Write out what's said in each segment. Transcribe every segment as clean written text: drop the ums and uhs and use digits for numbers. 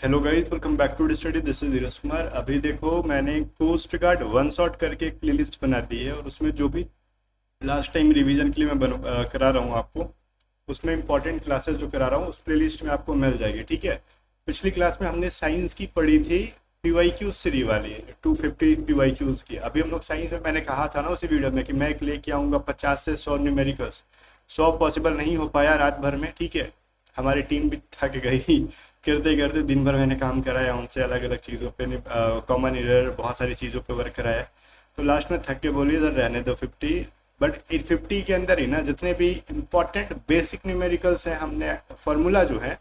Hello guys, welcome back to study. This is Dheeraj Kumar. अभी देखो, मैंने कोस्ट गार्ड वन शॉट करके एक प्लेलिस्ट बना दी है और उसमें जो भी लास्ट टाइम रिवीजन के लिए मैं करा रहा हूँ आपको, उसमें इंपॉर्टेंट क्लासेस जो करा रहा हूँ उस प्लेलिस्ट में आपको मिल जाएगी। ठीक है। पिछली क्लास में हमने साइंस की पढ़ी थी, पीवाईक्यू सीरीज वाली 250 पीवाईक्यूज की। अभी हम लोग साइंस में, मैंने कहा था ना उसी वीडियो में कि मैं एक लेके आऊँगा 50 से 100 न्यूमेरिकल्स। 100 पॉसिबल नहीं हो पाया रात भर में। ठीक है। हमारी टीम भी थक गई करते करते। दिन भर मैंने काम कराया उनसे, अलग अलग चीज़ों पे, कॉमन एरर, बहुत सारी चीज़ों पे वर्क कराया। तो लास्ट में थक के बोलिए सर रहने दो 50। बट 50 के अंदर ही ना जितने भी इंपॉर्टेंट बेसिक न्यूमेरिकल्स हैं, हमने फार्मूला जो है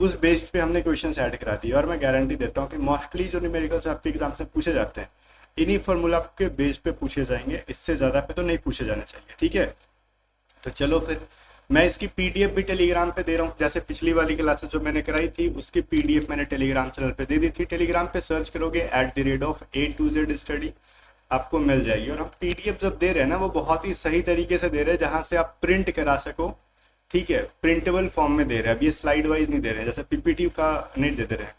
उस बेस्ड पे हमने क्वेश्चन ऐड करा दिए। और मैं गारंटी देता हूँ कि मोस्टली जो न्यूमेरिकल्स आपके एग्जाम से पूछे जाते हैं इन्हीं फार्मूला के बेस पे पूछे जाएंगे, इससे ज़्यादा पे तो नहीं पूछे जाने चाहिए। ठीक है। तो चलो फिर, मैं इसकी पीडीएफ भी टेलीग्राम पे दे रहा हूँ। जैसे पिछली वाली क्लासेस जो मैंने कराई थी उसकी पीडीएफ मैंने टेलीग्राम चैनल पे दे दी थी। टेलीग्राम पे सर्च करोगे @A to Z स्टडी, आपको मिल जाएगी। और हम पीडीएफ जब दे रहे हैं ना, वो बहुत ही सही तरीके से दे रहे हैं जहाँ से आप प्रिंट करा सको। ठीक है। प्रिंटेबल फॉर्म में दे रहे हैं। अब ये स्लाइड वाइज नहीं दे रहे हैं, जैसे पीपीटी का नहीं दे रहे हैं।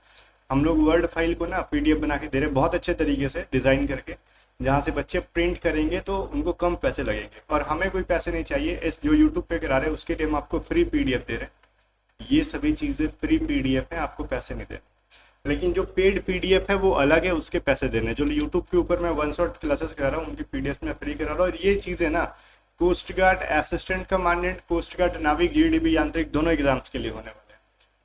हम लोग वर्ड फाइल को ना पीडीएफ बना के दे रहे हैं, बहुत अच्छे तरीके से डिज़ाइन करके, जहाँ से बच्चे प्रिंट करेंगे तो उनको कम पैसे लगेंगे और हमें कोई पैसे नहीं चाहिए। इस जो यूट्यूब पे करा रहे हैं उसके लिए हम आपको फ्री पीडीएफ दे रहे हैं। ये सभी चीज़ें फ्री पीडीएफ है, आपको पैसे नहीं देने। लेकिन जो पेड पीडीएफ है वो अलग है, उसके पैसे देने। जो यूट्यूब के ऊपर मैं वन शॉट क्लासेस करा रहा हूँ उनकी पीडीएफ में फ्री करा रहा हूँ। और ये चीज़ें ना coast guard assistant commandant, coast guard नाविक, जीडीबी यांत्रिक दोनों एग्जाम्स के लिए होने वाले हैं।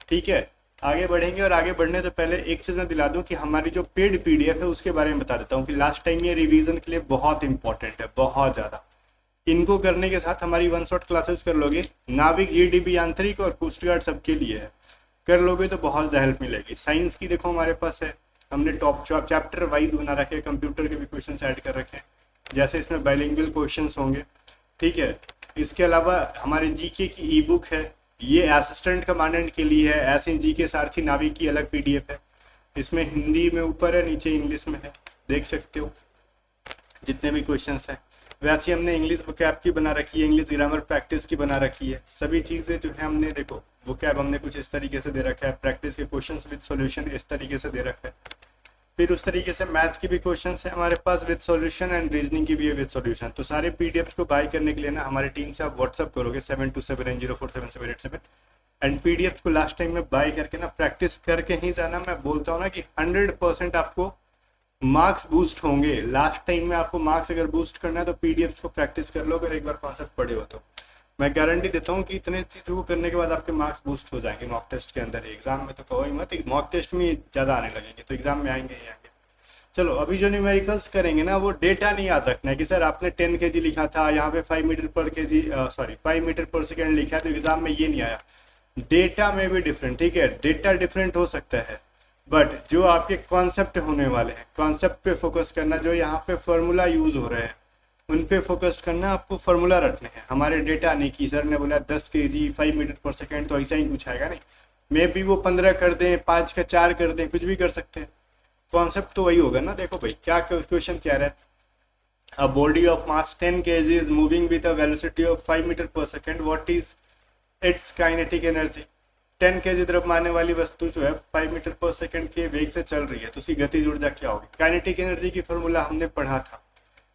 ठीक है। आगे बढ़ेंगे और आगे बढ़ने से पहले एक चीज़ मैं दिला दूं कि हमारी जो पेड पीडीएफ है उसके बारे में बता देता हूं कि लास्ट टाइम ये रिवीजन के लिए बहुत इंपॉर्टेंट है, बहुत ज़्यादा। इनको करने के साथ हमारी वन शॉट क्लासेस कर लोगे, नाविक, जीडीबी यांत्रिक और कोस्ट गार्ड सबके लिए है, कर लोगे तो बहुत ज़्यादा हेल्प मिलेगी। साइंस की देखो हमारे पास है, हमने टॉप चैप्टर वाइज बना रखे हैं, कंप्यूटर के भी क्वेश्चन ऐड कर रखे हैं, जैसे इसमें बाइलिंगुअल क्वेश्चन होंगे। ठीक है। इसके अलावा हमारे जीके की ई बुक है, ये असिस्टेंट कमांडेंट के लिए है। ऐसे ही जीके सारथी नाविक की अलग पीडीएफ है, इसमें हिंदी में ऊपर है, नीचे इंग्लिश में है, देख सकते हो जितने भी क्वेश्चंस हैं। वैसे हमने इंग्लिश वोकैब की बना रखी है, इंग्लिश ग्रामर प्रैक्टिस की बना रखी है। सभी चीज़ें जो है हमने, देखो वोकैब हमने कुछ इस तरीके से दे रखा है, प्रैक्टिस के क्वेश्चंस विद सॉल्यूशन इस तरीके से दे रखा है। फिर उस तरीके से मैथ की भी क्वेश्चन है हमारे पास विद सॉल्यूशन, एंड रीजनिंग की भी है विद सॉल्यूशन। तो सारे पीडीएफ को बाय करने के लिए ना हमारी टीम से आप व्हाट्सअप करोगे 7279047787 एंड पीडीएफ को लास्ट टाइम में बाय करके ना प्रैक्टिस करके ही जाना। मैं बोलता हूँ ना कि 100% आपको मार्क्स बूस्ट होंगे। लास्ट टाइम में आपको मार्क्स अगर बूस्ट करना है तो पीडीएफ को प्रैक्टिस कर लो, अगर एक बार कॉन्सेप्ट पढ़े हो तो। मैं गारंटी देता हूँ कि इतने चीज़ों को करने के बाद आपके मार्क्स बूस्ट हो जाएंगे मॉक टेस्ट के अंदर। एग्जाम में तो कहो ही मत, मॉक टेस्ट में ज़्यादा आने लगेंगे तो एग्जाम में आएंगे ही आएंगे। चलो, अभी जो न्यूमेरिकल्स करेंगे ना वो डेटा नहीं याद रखना है कि सर आपने 10 kg लिखा था, यहाँ पे 5 मीटर पर KG, sorry 5 metre per second लिखा है तो एग्जाम में ये नहीं आया। डेटा में भी डिफरेंट, ठीक है, डेटा डिफरेंट हो सकता है, बट जो आपके कॉन्सेप्ट होने वाले हैं, कॉन्सेप्ट पे फोकस करना। जो यहाँ पे फॉर्मूला यूज हो रहे हैं उन पे फोकस करना, आपको फॉर्मूला रखने हैं। हमारे डेटा नहीं कि सर ने बोला 10 kg 5 मीटर पर सेकेंड तो ऐसा ही कुछ आएगा, नहीं। मे भी वो 15 कर दें, 5 का 4 कर दें, कुछ भी कर सकते हैं। कॉन्सेप्ट तो वही होगा ना। देखो भाई, क्या क्वेश्चन क्या है, a body of mass 10 kg is moving with a velocity of 5 metre per second, what is its kinetic energy. 10 kg द्रव्यमान वाली वस्तु जो है 5 मीटर पर सेकेंड के वेग से चल रही है तो उसकी गतिज ऊर्जा क्या होगी। काइनेटिक एनर्जी की फॉर्मूला हमने पढ़ा था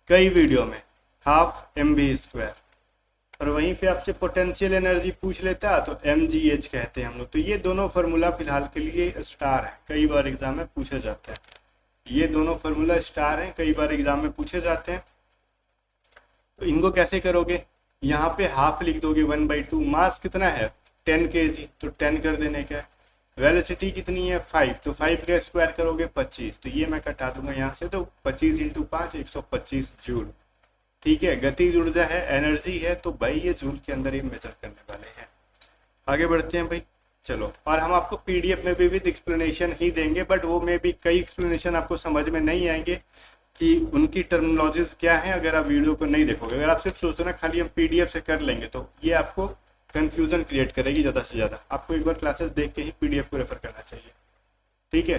कई वीडियो में, हाफ mv²। और वहीं पे आपसे पोटेंशियल एनर्जी पूछ लेता तो mgh कहते हैं हम लोग। तो ये दोनों फार्मूला फिलहाल के लिए स्टार है, कई बार एग्जाम में पूछे जाते हैं। ये दोनों फार्मूला स्टार हैं, कई बार एग्जाम में पूछे जाते हैं। तो इनको कैसे करोगे, यहाँ पे हाफ लिख दोगे 1/2। मास कितना है 10 kg तो 10 कर देने का है। वेलोसिटी कितनी है 5 तो 5 का स्क्वायर करोगे 25, तो ये मैं कटा दूंगा यहाँ से, तो 25 × 5 125 जूल। ठीक है। गतिज ऊर्जा है, एनर्जी है, तो भाई ये जूल के अंदर ही मेजर करने वाले हैं। आगे बढ़ते हैं भाई, चलो। और हम आपको पीडीएफ में भी विद एक्सप्लेनेशन ही देंगे, बट वो में भी कई एक्सप्लेनेशन आपको समझ में नहीं आएंगे कि उनकी टर्मिनोलॉजीज क्या है अगर आप वीडियो को नहीं देखोगे। अगर आप सिर्फ सोचते ना खाली हम पीडीएफ से कर लेंगे तो ये आपको कंफ्यूजन क्रिएट करेगी ज़्यादा से ज़्यादा। आपको एक बार क्लासेस देख के ही पीडीएफ को रेफर करना चाहिए। ठीक है।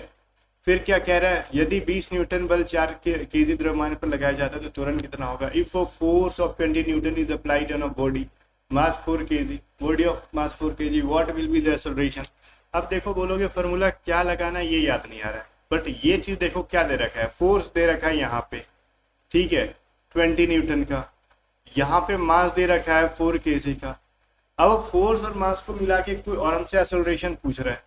फिर क्या कह रहा है, यदि 20 न्यूटन बल 4 kg द्रव्यमान पर लगाया जाता है तो त्वरण कितना होगा। If a force of 20 Newton is applied on a body mass 4 kg, body of mass 4 kg, what will be the acceleration. अब देखो बोलोगे फॉर्मूला क्या लगाना ये याद नहीं आ रहा है, बट ये चीज देखो क्या दे रखा है, फोर्स दे रखा है यहाँ पे, ठीक है 20 न्यूटन का, यहाँ पे मास दे रखा है 4 kg का। अब फोर्स और मास को मिला के कोई, और हमसे एक्सेलरेशन पूछ रहा है,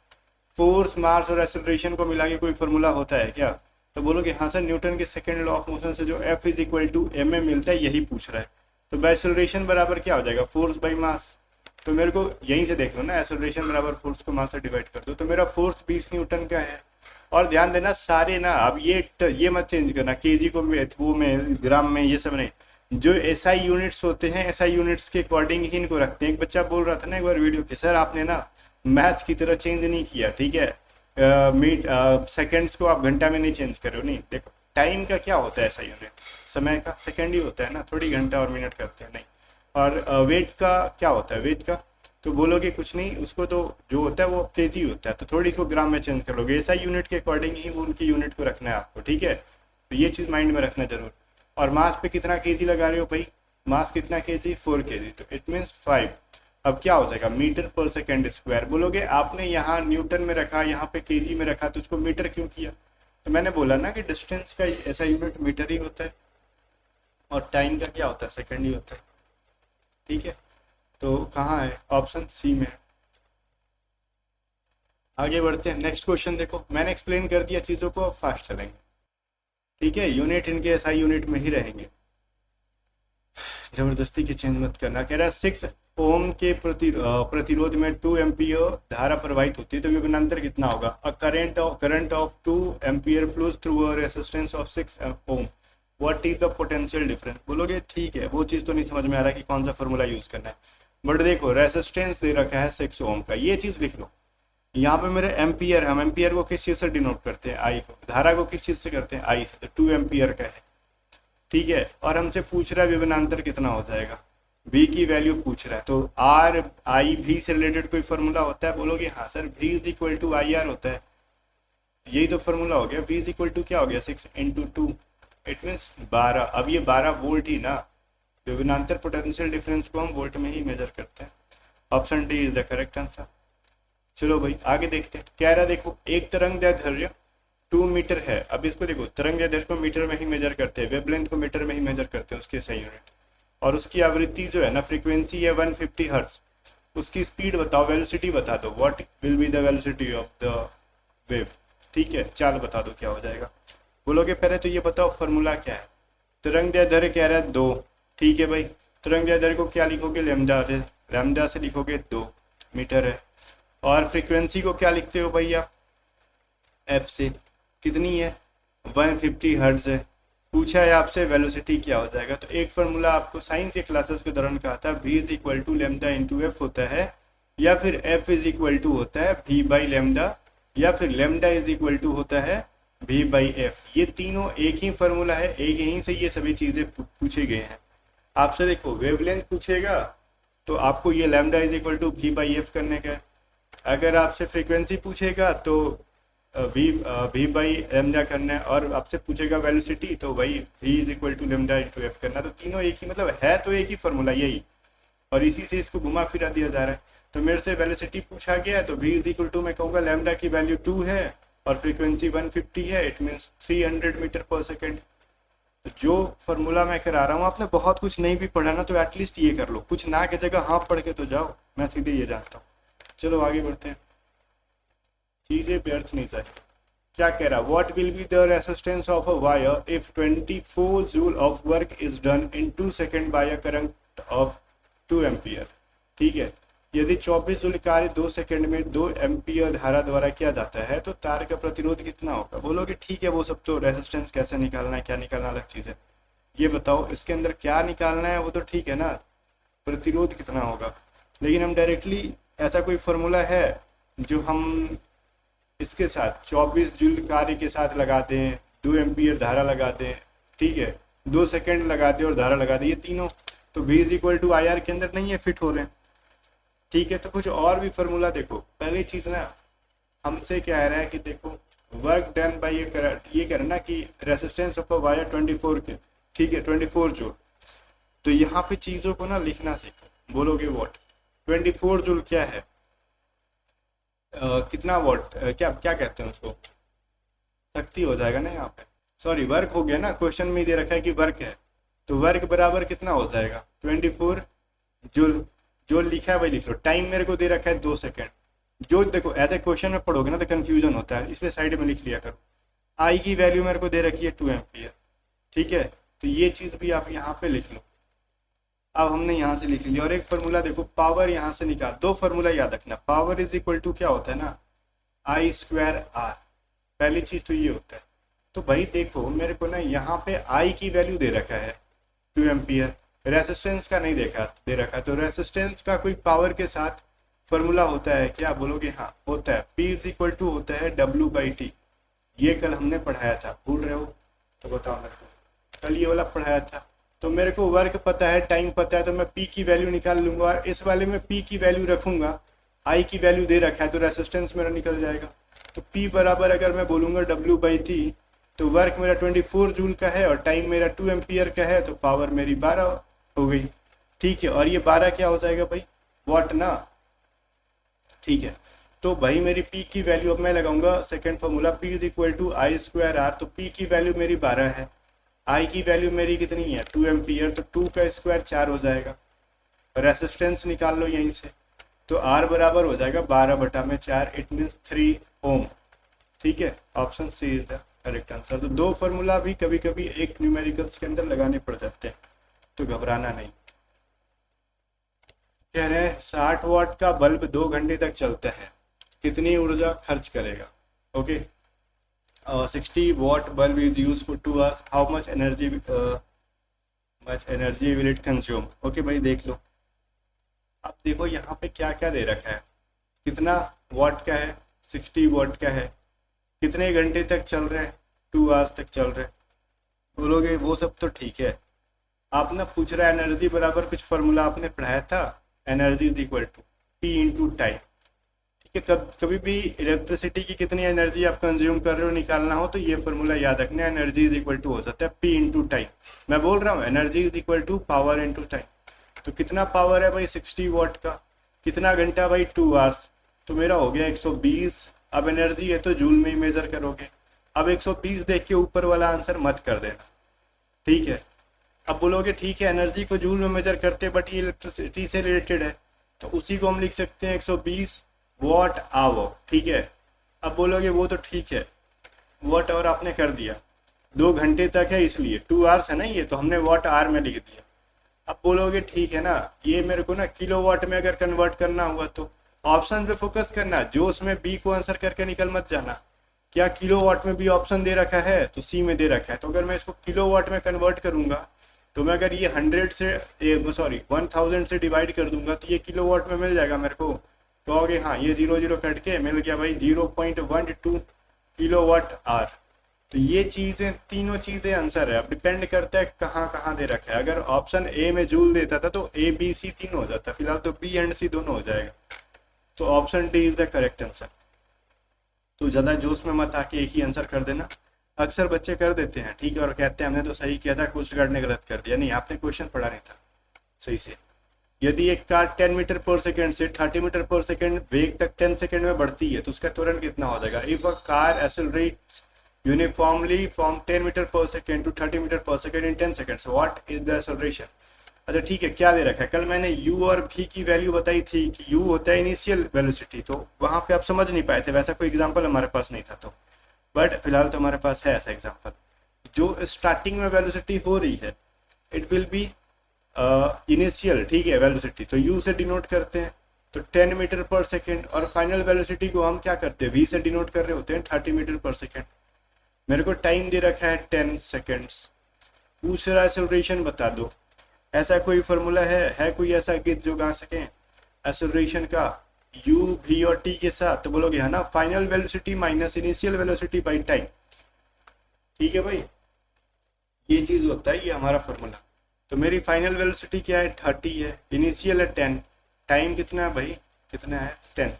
फोर्स मास और एक्सेलरेशन को मिला के कोई फॉर्मूला होता है क्या? तो बोलोगे हाँ सर, न्यूटन के सेकंड लॉ ऑफ मोशन से जो F is equal to mm मिलता है यही पूछ रहा है। तो बाय एक्सेलरेशन बराबर क्या हो जाएगा, फोर्स बाई मास। तो मेरे को यहीं से देख लो ना, एक्सेलरेशन बराबर फोर्स को मास से डिवाइड कर दो, तो मेरा फोर्स 20 न्यूटन का है। और ध्यान देना सारे ना, अब ये मत चेंज करना, केजी को वो में ग्राम में ये सब नहीं, जो एसआई यूनिट्स होते हैं एसआई यूनिट्स के अकॉर्डिंग ही इनको रखते हैं। एक बच्चा बोल रहा था ना एक बार वीडियो के, सर आपने ना मैथ की तरह चेंज नहीं किया, ठीक है सेकंड्स को आप घंटा में नहीं चेंज कर रहे हो। नहीं देखो, टाइम का क्या होता है एसआई यूनिट, समय का सेकंड ही होता है ना, थोड़ी घंटा और मिनट करते हैं नहीं। और वेट का क्या होता है, वेट का तो बोलोगे कुछ नहीं, उसको तो जो होता है वो केजी होता है, तो थोड़ी को ग्राम में चेंज कर लोगे, एसआई यूनिट के अकॉर्डिंग ही वो उनकी यूनिट को रखना है आपको, ठीक है। तो ये चीज़ माइंड में रखना जरूर। और मास पे कितना केजी लगा रहे हो भाई, मास कितना केजी 4 kg, तो इट मीन्स 5। अब क्या हो जाएगा, मीटर पर सेकेंड स्क्वायर। बोलोगे आपने यहाँ न्यूटन में रखा, यहाँ पे केजी में रखा, तो उसको मीटर क्यों किया? तो मैंने बोला ना कि डिस्टेंस का ऐसा यूनिट मीटर ही होता है, और टाइम का क्या होता है, सेकेंड ही होता है, ठीक है। तो कहाँ है, ऑप्शन सी में है। आगे बढ़ते हैं, नेक्स्ट क्वेश्चन देखो, मैंने एक्सप्लेन कर दिया चीज़ों को, अब फास्ट चलेंगे, ठीक है। यूनिट इनके एसआई यूनिट में ही रहेंगे, जबरदस्ती के चेंज मत करना। कह रहा है 6 ओम के प्रतिरोध में 2 एम्पियर धारा प्रवाहित होती है, तो विभवांतर कितना होगा? A current of 2 ampere flows through a resistance of 6 ohm, what is the potential difference. बोलोगे ठीक है, वो चीज़ तो नहीं समझ में आ रहा कि कौन सा फॉर्मूला यूज करना है, बट देखो रेजिस्टेंस दे रखा है 6 ओम का, ये चीज़ लिख लो। यहाँ पे मेरे एम्पियर, हम एम्पियर को किस चीज़ से डिनोट करते हैं, आई को, धारा को किस चीज़ से करते हैं, आई से, तो 2 एम्पियर का है, ठीक है। और हमसे पूछ रहा है विभवांतर कितना हो जाएगा, v की वैल्यू पूछ रहा है, तो r i v से रिलेटेड कोई फॉर्मूला होता है? बोलोगे हाँ sir, v is equal to I R होता है, यही तो फॉर्मूला हो गया। v इज इक्वल टू क्या हो गया, 6 इंटू 2, इट मीन्स 12। अब ये 12 वोल्ट ही ना, विभवांतर पोटेंशियल डिफरेंस को हम वोल्ट में ही मेजर करते हैं। Option D is the correct answer. चलो भाई आगे देखते हैं, कह रहा देखो एक तरंगदैर्ध्य 2 मीटर है। अब इसको देखो, तरंगदैर्ध्य को मीटर में ही मेजर करते हैं, वेवलेंथ को मीटर में ही मेजर करते हैं उसके सही यूनिट, और उसकी आवृत्ति जो है ना, फ्रीक्वेंसी है 150 हर्ट्ज। उसकी स्पीड बताओ, वेलोसिटी बता दो, what will be the velocity of the wave, ठीक है। चाल बता दो क्या हो जाएगा। बोलोगे पहले तो ये बताओ फॉर्मूला क्या है, तरंगदैर्ध्य कह रहा है 2, ठीक है भाई। तरंगदैर्ध्य को क्या लिखोगे, लैम्डा से लिखोगे 2 मीटर है। और फ्रीक्वेंसी को क्या लिखते हो भाई आप, एफ से, कितनी है 150 हर्ट्ज है। पूछा है आपसे वेलोसिटी क्या हो जाएगा, तो एक फार्मूला आपको साइंस के क्लासेस के दौरान कहा था, v is equal to lambda into F होता है, या फिर f इज इक्वल टू होता है v बाई लेमडा, या फिर लेमडा इज इक्वल टू होता है v बाई एफ। ये तीनों एक ही फार्मूला है, एक यहीं से ये सभी चीज़ें पूछे गए हैं आपसे। देखो वेवलेंथ पूछेगा तो आपको ये lambda is equal to v by F करने का है। अगर आपसे फ्रीक्वेंसी पूछेगा तो v बाई लेमडा करना है, और आपसे पूछेगा वेलोसिटी तो भाई v is equal to lambda into F करना। तो तीनों एक ही, मतलब है तो एक ही फार्मूला यही, और इसी से इसको घुमा फिरा दिया जा रहा है। तो मेरे से वेलोसिटी पूछा गया तो v इज इक्वल टू मैं कहूँगा लेमडा की वैल्यू 2 है और फ्रीक्वेंसी 150 है, it means 300 metre per second. तो जो फार्मूला मैं करा रहा हूँ, आपने बहुत कुछ नहीं भी पढ़ा ना, तो एटलीस्ट ये कर लो, कुछ ना की जगह हाँ पढ़ के तो जाओ, मैं सीधे ये जानता हूँ। चलो आगे बढ़ते हैं, चीजें व्यर्थ नहीं चाहिए। क्या कह रहा, what will be the resistance of a wire if 24 joule of work is done in 2 second by a current of 2 ampere. ठीक है, यदि 24 जूल कार्य 2 सेकेंड में 2 एम्पियर धारा द्वारा किया जाता है तो तार का प्रतिरोध कितना होगा। बोलोगे ठीक है, वो सब तो रेसिस्टेंस कैसे निकालना है, क्या निकालना अलग चीज है। ये बताओ इसके अंदर क्या निकालना है, वो तो ठीक है ना, प्रतिरोध कितना होगा। लेकिन हम डायरेक्टली ऐसा कोई फॉर्मूला है जो हम इसके साथ 24 जूल कार्य के साथ लगा दें, 2 एम्पियर धारा लगा दें, ठीक है, 2 सेकेंड लगा दें और धारा लगा दें, ये तीनों तो v is equal to I R के अंदर नहीं है, फिट हो रहे हैं। ठीक है, तो कुछ और भी फॉर्मूला देखो। पहली चीज ना, हमसे क्या आ रहा है कि देखो वर्क डन बाय ये करना कि रेसिस्टेंस ऑफ अ वायर 24 के, ठीक है 24 जूल। तो यहाँ पे चीजों को ना लिखना सीखो। बोलोगे व्हाट 24 जूल क्या है, कितना वॉट, क्या क्या कहते हैं उसको, शक्ति हो जाएगा ना यहाँ पे, सॉरी वर्क हो गया ना, क्वेश्चन में ही दे रखा है कि वर्क है, तो वर्क बराबर कितना हो जाएगा 24 जूल। जो लिखा है वही लिख लो, टाइम मेरे को दे रखा है 2 सेकेंड। जो देखो ऐसे क्वेश्चन में पढ़ोगे ना तो कंफ्यूजन होता है, इसलिए साइड में लिख लिया करो। आई की वैल्यू मेरे को दे रखी है 2 एम्पियर, ठीक है, तो ये चीज़ भी आप यहाँ पे लिख लो। अब हमने यहाँ से लिख लिया, और एक फॉर्मूला देखो, पावर यहाँ से निकाल, दो फॉर्मूला याद रखना, पावर इज इक्वल टू क्या होता है ना, आई स्क्वायर आर, पहली चीज तो ये होता है। तो भाई देखो मेरे को ना यहाँ पे आई की वैल्यू दे रखा है 2 एम्पियर, रेसिस्टेंस का नहीं देखा दे रखा, तो रेसिस्टेंस का कोई पावर के साथ फॉर्मूला होता है क्या, बोलोगे हाँ होता है, P इज इक्वल टू होता है W/T। ये कल हमने पढ़ाया था, भूल रहे हो तो बताओ मेरे को, कल ये वाला पढ़ाया था। तो मेरे को वर्क पता है, टाइम पता है, तो मैं P की वैल्यू निकाल लूंगा, और इस वाले में P की वैल्यू रखूंगा, आई की वैल्यू दे रखा है तो रेसिस्टेंस मेरा निकल जाएगा। तो P बराबर अगर मैं बोलूंगा W/T, तो वर्क मेरा 24 जूल का है और टाइम मेरा 2 एम्पियर का है, तो पावर मेरी 12 हो गई, ठीक है। और ये 12 क्या हो जाएगा भाई, वॉट ना, ठीक है। तो भाई मेरी P की वैल्यू, अब मैं लगाऊंगा second formula, P is equal to I square R, तो P की वैल्यू मेरी 12 है, आई की वैल्यू मेरी कितनी है 2 एम्पियर, तो 2 का स्क्वायर 4 हो जाएगा, रेसिस्टेंस निकाल लो यहीं से, तो आर बराबर हो जाएगा 12/4, इट मीन्स 3 ओम, ठीक है। Option C is the correct answer. तो दो फॉर्मूला भी कभी कभी एक न्यूमेरिकल्स के अंदर लगाने पड़ जाते हैं, तो घबराना नहीं। कह रहे हैं 60 वाट का बल्ब 2 घंटे तक चलता है, कितनी ऊर्जा खर्च करेगा, okay. 60 watt bulb is used for 2 hours, how much energy will it consume, okay भाई देख लो। अब देखो यहाँ पे क्या क्या दे रखा है, कितना वाट का है, 60 वाट का है, कितने घंटे तक चल रहा है, 2 आवर्स तक चल रहा है। बोलोगे वो सब तो ठीक है, आप ना पूछ रहा है एनर्जी बराबर कुछ फॉर्मूला आपने पढ़ाया था, energy is equal to P into time, ठीक है। कभी भी इलेक्ट्रिसिटी की कितनी एनर्जी आप कंज्यूम कर रहे हो निकालना हो तो ये फॉर्मूला याद रखना, एनर्जी इज इक्वल टू हो जाता है P इंटू टाइम। मैं बोल रहा हूँ energy is equal to power into time, तो कितना पावर है भाई 60 वाट का, कितना घंटा भाई 2 आवर्स, तो मेरा हो गया 120। अब एनर्जी है तो जूल में ही मेजर करोगे, अब 120 देख के ऊपर वाला आंसर मत कर देना, ठीक है। अब बोलोगे ठीक है एनर्जी को जूल में मेजर करते बट ये इलेक्ट्रिसिटी से रिलेटेड है, तो उसी को हम लिख सकते हैं 120 वॉट आवर, ठीक है। अब बोलोगे वो तो ठीक है, वॉट आवर आपने कर दिया, 2 घंटे तक है इसलिए 2 आवर्स है ना ये, तो हमने वॉट आवर में लिख दिया। अब बोलोगे ठीक है ना, ये मेरे को ना किलोवाट में अगर कन्वर्ट करना हुआ तो ऑप्शन पे फोकस करना, जो उसमें बी को आंसर करके निकल मत जाना। क्या किलोवाट में भी ऑप्शन दे रखा है, तो सी में दे रखा है, तो अगर मैं इसको किलोवाट में कन्वर्ट करूंगा, तो मैं अगर ये 100 से सॉरी 1000 से डिवाइड कर दूंगा तो ये किलोवाट में मिल जाएगा मेरे को, कहोगे हाँ ये 0 कट के मिल गया भाई 0.12 किलोवाट आवर। तो ये चीजें तीनों चीजें आंसर है, अब डिपेंड करता है कहाँ कहाँ दे रखा है। अगर ऑप्शन ए में जूल देता था तो ए बी सी तीनों हो जाता, फिलहाल तो बी एंड सी दोनों हो जाएगा, तो option D is the correct answer. तो ज्यादा जोश में मत आके एक ही आंसर कर देना, अक्सर बच्चे कर देते हैं, ठीक है, और कहते हैं हमने तो सही किया था, कोस्ट गार्ड ने गलत कर दिया। नहीं, आपने क्वेश्चन पढ़ा नहीं था सही से। यदि एक कार 10 मीटर पर सेकेंड से 30 मीटर पर सेकेंड वेग तक 10 सेकेंड में बढ़ती है तो उसका त्वरण कितना हो जाएगा, if a car accelerates uniformly from 10 metre per second to 30 metre per second in 10 seconds, what is the acceleration. अच्छा ठीक है, क्या दे रखा है, कल मैंने u और v की वैल्यू बताई थी कि u होता है इनिशियल वेलोसिटी, तो वहां पे आप समझ नहीं पाए थे, वैसा कोई एग्जांपल हमारे पास नहीं था, तो बट फिलहाल तो हमारे पास है ऐसा एग्जांपल। जो स्टार्टिंग में वेलोसिटी हो रही है इट विल बी इनिशियल, ठीक है, वेलोसिटी, तो u से डिनोट करते हैं, तो 10 मीटर पर सेकेंड, और फाइनल वेलोसिटी को हम क्या करते हैं, v से डिनोट कर रहे होते हैं 30 मीटर पर सेकेंड। मेरे को टाइम दे रखा है 10 सेकेंड्स, पूछ रहा एक्सेलरेशन बता दो। ऐसा कोई फॉर्मूला है कोई ऐसा गिद्ध जो गा सके एक्सेलरेशन का u v और t के साथ, तो बोलोगे है ना final velocity minus initial velocity by time, ठीक है भाई, ये चीज होता है, ये हमारा फॉर्मूला। तो मेरी फाइनल वेलोसिटी क्या है 30 है, इनिशियल है 10, टाइम कितना है भाई, कितना है 10,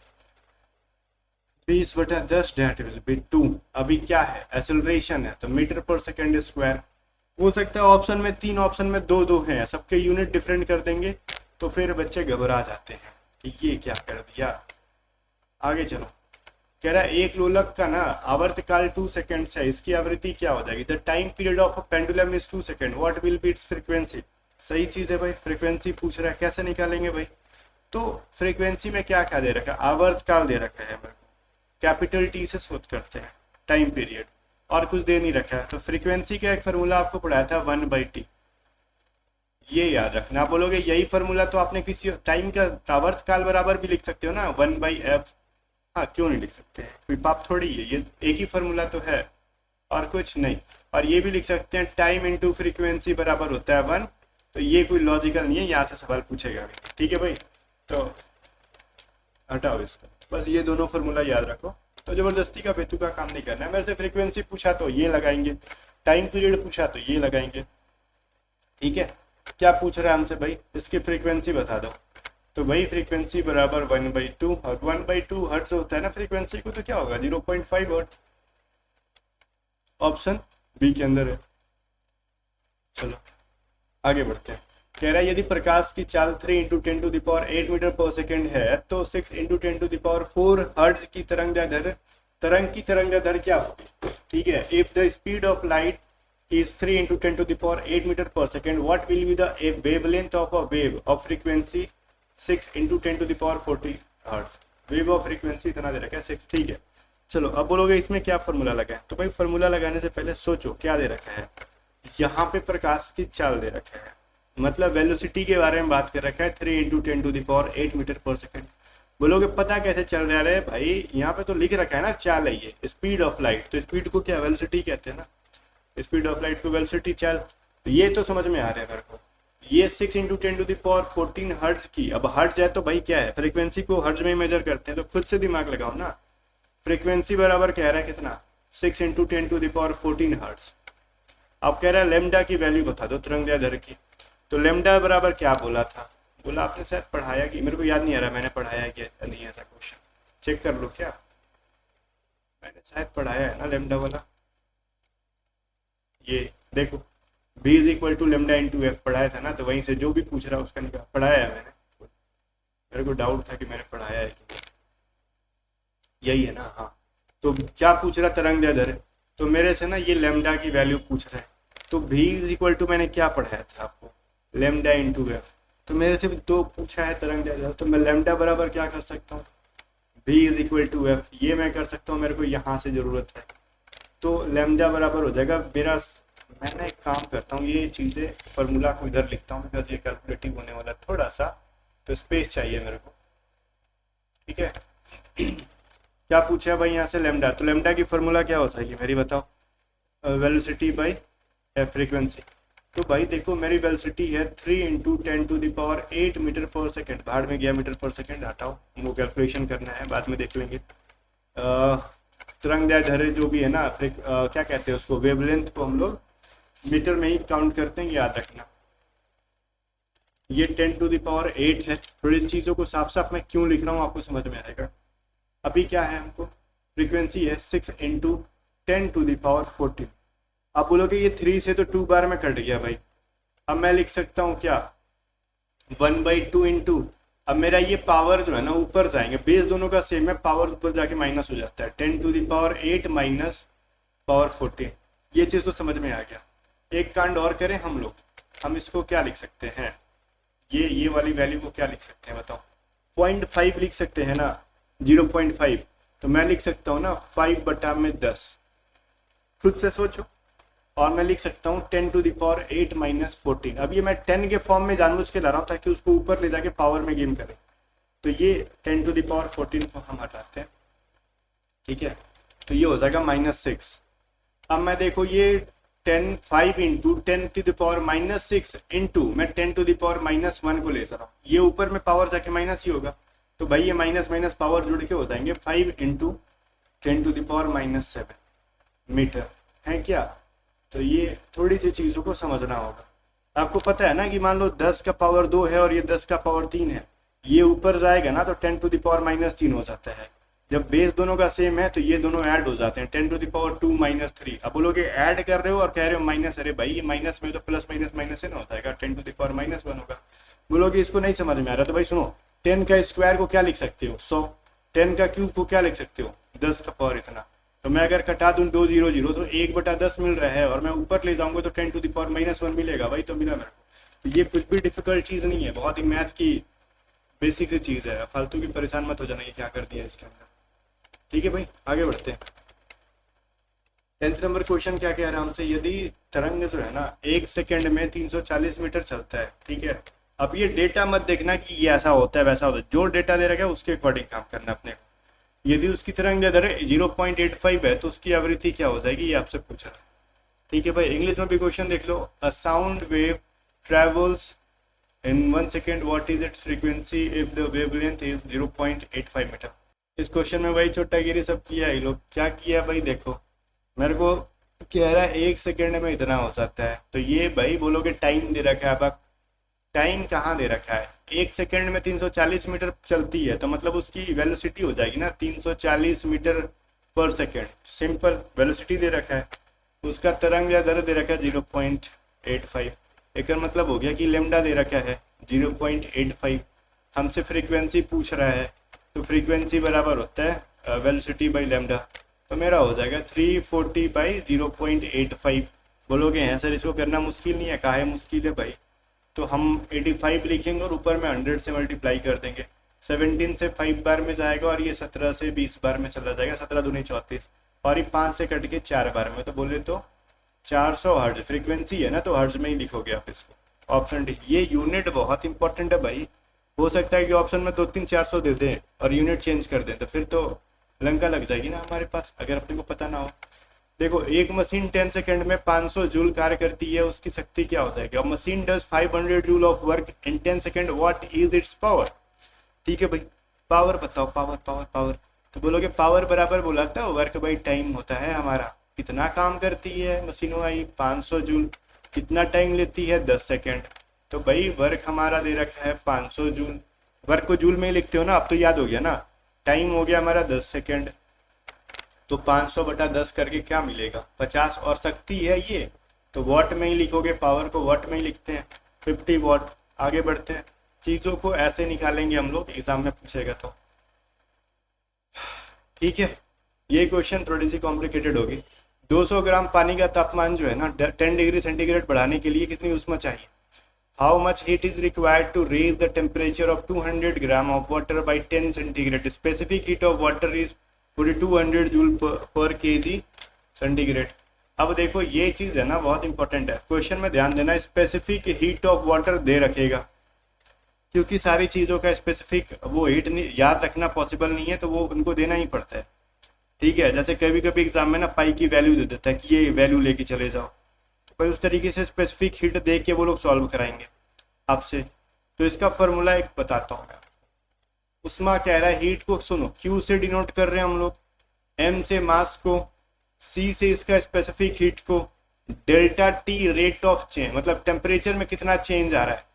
20/10 डेट विल बी 2। अभी क्या है एक्सेलरेशन है तो मीटर पर सेकेंड स्क्वायर, हो सकता है ऑप्शन में 3 ऑप्शन में 2 हैं, सबके यूनिट डिफरेंट कर देंगे तो फिर बच्चे घबरा जाते हैं कि ये क्या कर दिया। आगे चलो। कह रहा है एक लोलक का ना आवर्तकाल 2 सेकेंड्स है, इसकी आवृत्ति क्या हो जाएगी? The time period of a pendulum is 2 second, what will be it's frequency? सही चीज है भाई, फ्रीक्वेंसी पूछ रहा है, कैसे निकालेंगे भाई? तो फ्रीक्वेंसी में क्या क्या दे रखा है? आवर्तकाल दे रखा है मेरे को, कैपिटल टी से शोध करते हैं, टाइम पीरियड, और कुछ दे नहीं रखा है। तो फ्रीक्वेंसी का एक फार्मूला आपको पढ़ाया था 1/t, ये याद रखना। आप बोलोगे यही फार्मूला तो आपने किसी टाइम का आवर्तकाल बराबर भी लिख सकते हो ना, 1/f। हाँ, क्यों नहीं लिख सकते हैं, कोई पाप थोड़ी है, ये एक ही फार्मूला तो है और कुछ नहीं। और ये भी लिख सकते हैं टाइम इंटू फ्रीक्वेंसी बराबर होता है 1, तो ये कोई लॉजिकल नहीं है, यहाँ से सवाल पूछेगा। ठीक है भाई, तो हटाओ इसको, बस ये दोनों फार्मूला याद रखो। तो जबरदस्ती का बेतु का काम नहीं करना है। मेरे से फ्रीक्वेंसी पूछा तो ये लगाएंगे, टाइम पीरियड पूछा तो ये लगाएंगे। ठीक है, क्या पूछ रहा है हमसे भाई? इसकी फ्रीक्वेंसी बता दो। तो भाई फ्रीक्वेंसी बराबर 1/2, और 1/2 हर्ट्ज होता है ना फ्रीक्वेंसी को, तो क्या होगा? 0.5 हर्ट्ज। ऑप्शन बी के अंदर है। चलो आगे बढ़ते हैं। कह रहा है यदि प्रकाश की चाल 3 × 10⁸ मीटर पर सेकेंड है तो 6 × 10⁴ हर्ट्ज की तरंग की तरंगदैर्घ्य क्या होगी? ठीक है, if the speed of light is 3 × 10⁸ metre per second, what will be the wavelength of a wave of frequency 6 × 10⁻40 hertz? Wave of frequency इतना दे रखा है 6। ठीक है, चलो अब बोलोगे इसमें क्या फार्मूला लगा है? तो भाई फार्मूला लगाने से पहले सोचो क्या दे रखा है। यहाँ पे प्रकाश की चाल दे रखा है, मतलब वेलोसिटी के बारे में बात कर रखा है, 3 × 10⁸ मीटर पर सेकेंड। बोलोगे पता कैसे चल रहा है भाई? यहाँ पे तो लिख रखा है ना चाल है ये, स्पीड ऑफ लाइट, तो स्पीड को क्या वेलोसिटी कहते हैं ना, स्पीड ऑफ लाइट को वेलोसिटी चाल। तो ये तो समझ में आ रहा है मेरे को। ये 6 × 10⁻14 हर्ट्ज की, अब हर्ट्ज है तो भाई क्या है, फ्रीक्वेंसी को हर्ट्ज में मेजर करते हैं, तो खुद से दिमाग लगाओ ना। फ्रीक्वेंसी बराबर कह रहा है कितना? 6 × 10⁻14 हर्ट्ज। अब कह रहा है लेमडा की वैल्यू बता दो तरंगदैर्घ्य की। तो लेमडा बराबर क्या बोला था? बोला आपने शायद पढ़ाया कि, मेरे को याद नहीं आ रहा मैंने पढ़ाया कि नहीं, ऐसा क्वेश्चन चेक कर लो क्या, मैंने शायद पढ़ाया है ना लेमडा वाला। ये देखो b = λ × f पढ़ाया था ना, तो वहीं से जो भी पूछ रहा है उसका निकाल, पढ़ाया है मैंने। मेरे को डाउट था कि मैंने पढ़ाया है कि यही है ना। हाँ, तो क्या पूछ रहा तरंगदैर्घ्य? तो मेरे से ना ये लेमडा की वैल्यू पूछ रहा है। तो v = मैंने क्या पढ़ाया था आपको? λ × f। तो मेरे से तो पूछा है तरंगदैर्घ्य, तो मैं लेमडा बराबर क्या कर सकता हूँ? v = f, ये मैं कर सकता हूँ, मेरे को यहाँ से जरूरत है। तो लेमडा बराबर हो जाएगा मेरा, मैंने एक काम करता हूँ, ये चीज़ें फार्मूला को इधर लिखता हूँ बिकॉज ये कैलकुलेटिव होने वाला थोड़ा सा, तो स्पेस चाहिए मेरे को। ठीक है, क्या पूछा है भाई यहाँ से? लेमडा। तो लेमडा की फार्मूला क्या हो जाएगी मेरी, बताओ? Velocity by frequency. तो भाई देखो मेरी वेलोसिटी है 3 × 10⁸ मीटर पर सेकेंड, भाड़ में गया मीटर पर सेकेंड, हटाओ, वो कैलकुलेशन करना है बाद में देख लेंगे। तरंगदैर्घ्य जो भी है ना, क्या कहते हैं उसको, वेवलेंथ को हम लोग मीटर में ही काउंट करते हैं, याद रखना। ये 10⁸ है। थोड़ी चीज़ों को साफ साफ मैं क्यों लिख रहा हूँ आपको समझ में आएगा। अभी क्या है, हमको फ्रीक्वेंसी है 6 × 10⁻14। आप बोलोगे ये 3 से तो 2 बार में कट गया भाई। अब मैं लिख सकता हूँ क्या, 1/2 इंटू, अब मेरा ये पावर जो है ना ऊपर जाएंगे, बेस दोनों का सेम है, पावर ऊपर जाके माइनस हो जाता है, 10⁸ पावर 14। ये चीज़ तो समझ में आ गया। एक कांड और करें हम लोग, हम इसको क्या लिख सकते हैं, ये वाली वैल्यू को क्या लिख सकते हैं बताओ? 0.5 लिख सकते हैं ना, 0.5। तो मैं लिख सकता हूँ ना 5/10, खुद से सोचो। और मैं लिख सकता हूँ 10⁸ - 14। अब ये मैं 10 के फॉर्म में जानबूझ के ला रहा हूँ ताकि उसको ऊपर ले जाके पावर में गेम करें। तो ये 10⁸ को हम हटाते हैं, ठीक है, तो ये हो जाएगा -6। अब मैं देखो ये 5 × 10⁻⁻6 इंटू मैं 10⁻⁻1 को ले जा रहा हूँ, ये ऊपर में पावर जाके माइनस ही होगा। तो भाई ये माइनस माइनस पावर जुड़ के हो जाएंगे 5 × 10⁻⁷ मीटर, है क्या? तो ये थोड़ी सी चीज़ों को समझना होगा। आपको पता है ना कि मान लो 10 का पावर 2 है और ये 10 का पावर 3 है, ये ऊपर जाएगा ना तो 10⁻³ हो जाता है। जब बेस दोनों का सेम है तो ये दोनों ऐड हो जाते हैं, 10⁻² - 3। अब बोलोगे ऐड कर रहे हो और कह रहे हो माइनस, अरे भाई ये माइनस में तो प्लस माइनस माइनस से ना हो जाएगा, 10⁻⁻1 होगा। बोलोगे इसको नहीं समझ में आ रहा, तो भाई सुनो, 10 का स्क्वायर को क्या लिख सकते हो? 100। 10 का क्यूब को क्या लिख सकते हो? 10 का पावर इतना। तो मैं अगर कटा दूं 2 0 0 तो 1/10 मिल रहा है, और मैं ऊपर ले जाऊंगा तो 10⁻⁻1 मिलेगा भाई। तो मिला मेरे को। तो ये कुछ भी डिफिकल्ट चीज़ नहीं है, बहुत ही मैथ की बेसिक सी चीज़ है। फालतू की परेशान मत हो जाना ये क्या कर दिया इसके अंदर। ठीक है भाई, आगे बढ़ते हैं। 10th नंबर क्वेश्चन क्या कह रहा है हमसे, यदि तरंग जो है ना 1 सेकंड में 340 मीटर चलता है, ठीक है। अब ये डेटा मत देखना कि ये ऐसा होता है वैसा होता है, जो डेटा दे रखा है उसके अकॉर्डिंग काम करना अपने को। यदि उसकी तरंग दैर्ध्य 0.85 है तो उसकी आवृत्ति क्या हो जाएगी, ये आपसे पूछा। ठीक है भाई, इंग्लिश में भी क्वेश्चन देख लो। A sound wave travels in 1 second, what is its frequency if the wavelength is 0.85 metre. इस क्वेश्चन में भाई चोटागिरी सब किया है लोग। क्या किया भाई, देखो मेरे को कह रहा है 1 सेकेंड में इतना हो सकता है, तो ये भाई बोलोगे टाइम दे रखा है। अब टाइम कहाँ दे रखा है, 1 सेकेंड में 340 मीटर चलती है तो मतलब उसकी वेलोसिटी हो जाएगी ना 340 metre per second. Simple velocity दे रखा है, उसका तरंग या दर दे रखा है 0.85। एक मतलब हो गया कि लेमडा दे रखा है 0.85। हमसे फ्रीक्वेंसी पूछ रहा है, तो फ्रीक्वेंसी बराबर होता है वेलोसिटी बाई लेमडा। तो मेरा हो जाएगा 340 बाई 0.85। बोलोगे हैं सर इसको करना मुश्किल नहीं है, कहा है मुश्किल है भाई। तो हम 85 लिखेंगे और ऊपर में 100 से मल्टीप्लाई कर देंगे। 17 से 5 बार में जाएगा और ये 17 से 20 बार में चला जाएगा, 17 दूनी 34, और ये 5 से कट के 4 बार में। तो बोले तो 400 हर्ट्ज फ्रीक्वेंसी है ना, तो हर्ट्ज में ही लिखोगे आप इसको। ऑप्शन डी, ये यूनिट बहुत इंपॉर्टेंट है भाई। हो सकता है कि ऑप्शन में 2 3 400 दे दें और यूनिट चेंज कर दें, तो फिर तो लंका लग जाएगी ना हमारे पास, अगर अपने को पता ना हो। देखो एक मशीन 10 सेकंड में 500 जूल कार्य करती है, उसकी शक्ति क्या हो जाएगी। Machine does 500 joule of work in 10 second, what is it's power. ठीक है भाई, पावर बताओ, पावर पावर पावर। तो बोलोगे पावर बराबर बोला था वर्क बाई टाइम होता है हमारा। कितना काम करती है मशीनों आई 500 जूल, कितना टाइम लेती है 10 सेकंड। तो भाई वर्क हमारा दे रखा है 500 जूल, वर्क को जूल में ही लिखते हो ना, अब तो याद हो गया ना। टाइम हो गया हमारा 10 सेकंड, तो 500/10 करके क्या मिलेगा 50, और शक्ति है ये तो वॉट में ही लिखोगे, पावर को वॉट में ही लिखते हैं 50 वॉट। आगे बढ़ते हैं, चीज़ों को ऐसे निकालेंगे हम लोग, एग्जाम में पूछेगा तो। ठीक है, ये क्वेश्चन थोड़ी सी कॉम्प्लिकेटेड होगी। 200 ग्राम पानी का तापमान जो है ना 10 डिग्री सेंटीग्रेड बढ़ाने के लिए कितनी ऊष्मा चाहिए। How much heat is required to raise the temperature of 200 gram of water by 10 centigrade. Specific heat of water is 200 joule per KG centigrade. अब देखो ये चीज़ है ना बहुत इंपॉर्टेंट है, क्वेश्चन में ध्यान देना। स्पेसिफिक हीट ऑफ वाटर दे रखेगा, क्योंकि सारी चीज़ों का स्पेसिफिक वो हीट याद रखना पॉसिबल नहीं है, तो वो उनको देना ही पड़ता है। ठीक है, जैसे कभी कभी एग्जाम में ना पाई की वैल्यू दे देता है कि ये वैल्यू लेके चले जाओ, तो भाई उस तरीके से स्पेसिफिक हीट देख के वो लोग सॉल्व कराएंगे आपसे। तो इसका फॉर्मूला एक बताता हूँ मैं। उष्मा कह रहा है हीट को, सुनो, Q से डिनोट कर रहे हैं हम लोग, M से मास को, C से इसका स्पेसिफिक हीट को, delta T rate of change, मतलब टेम्परेचर में कितना चेंज आ रहा है।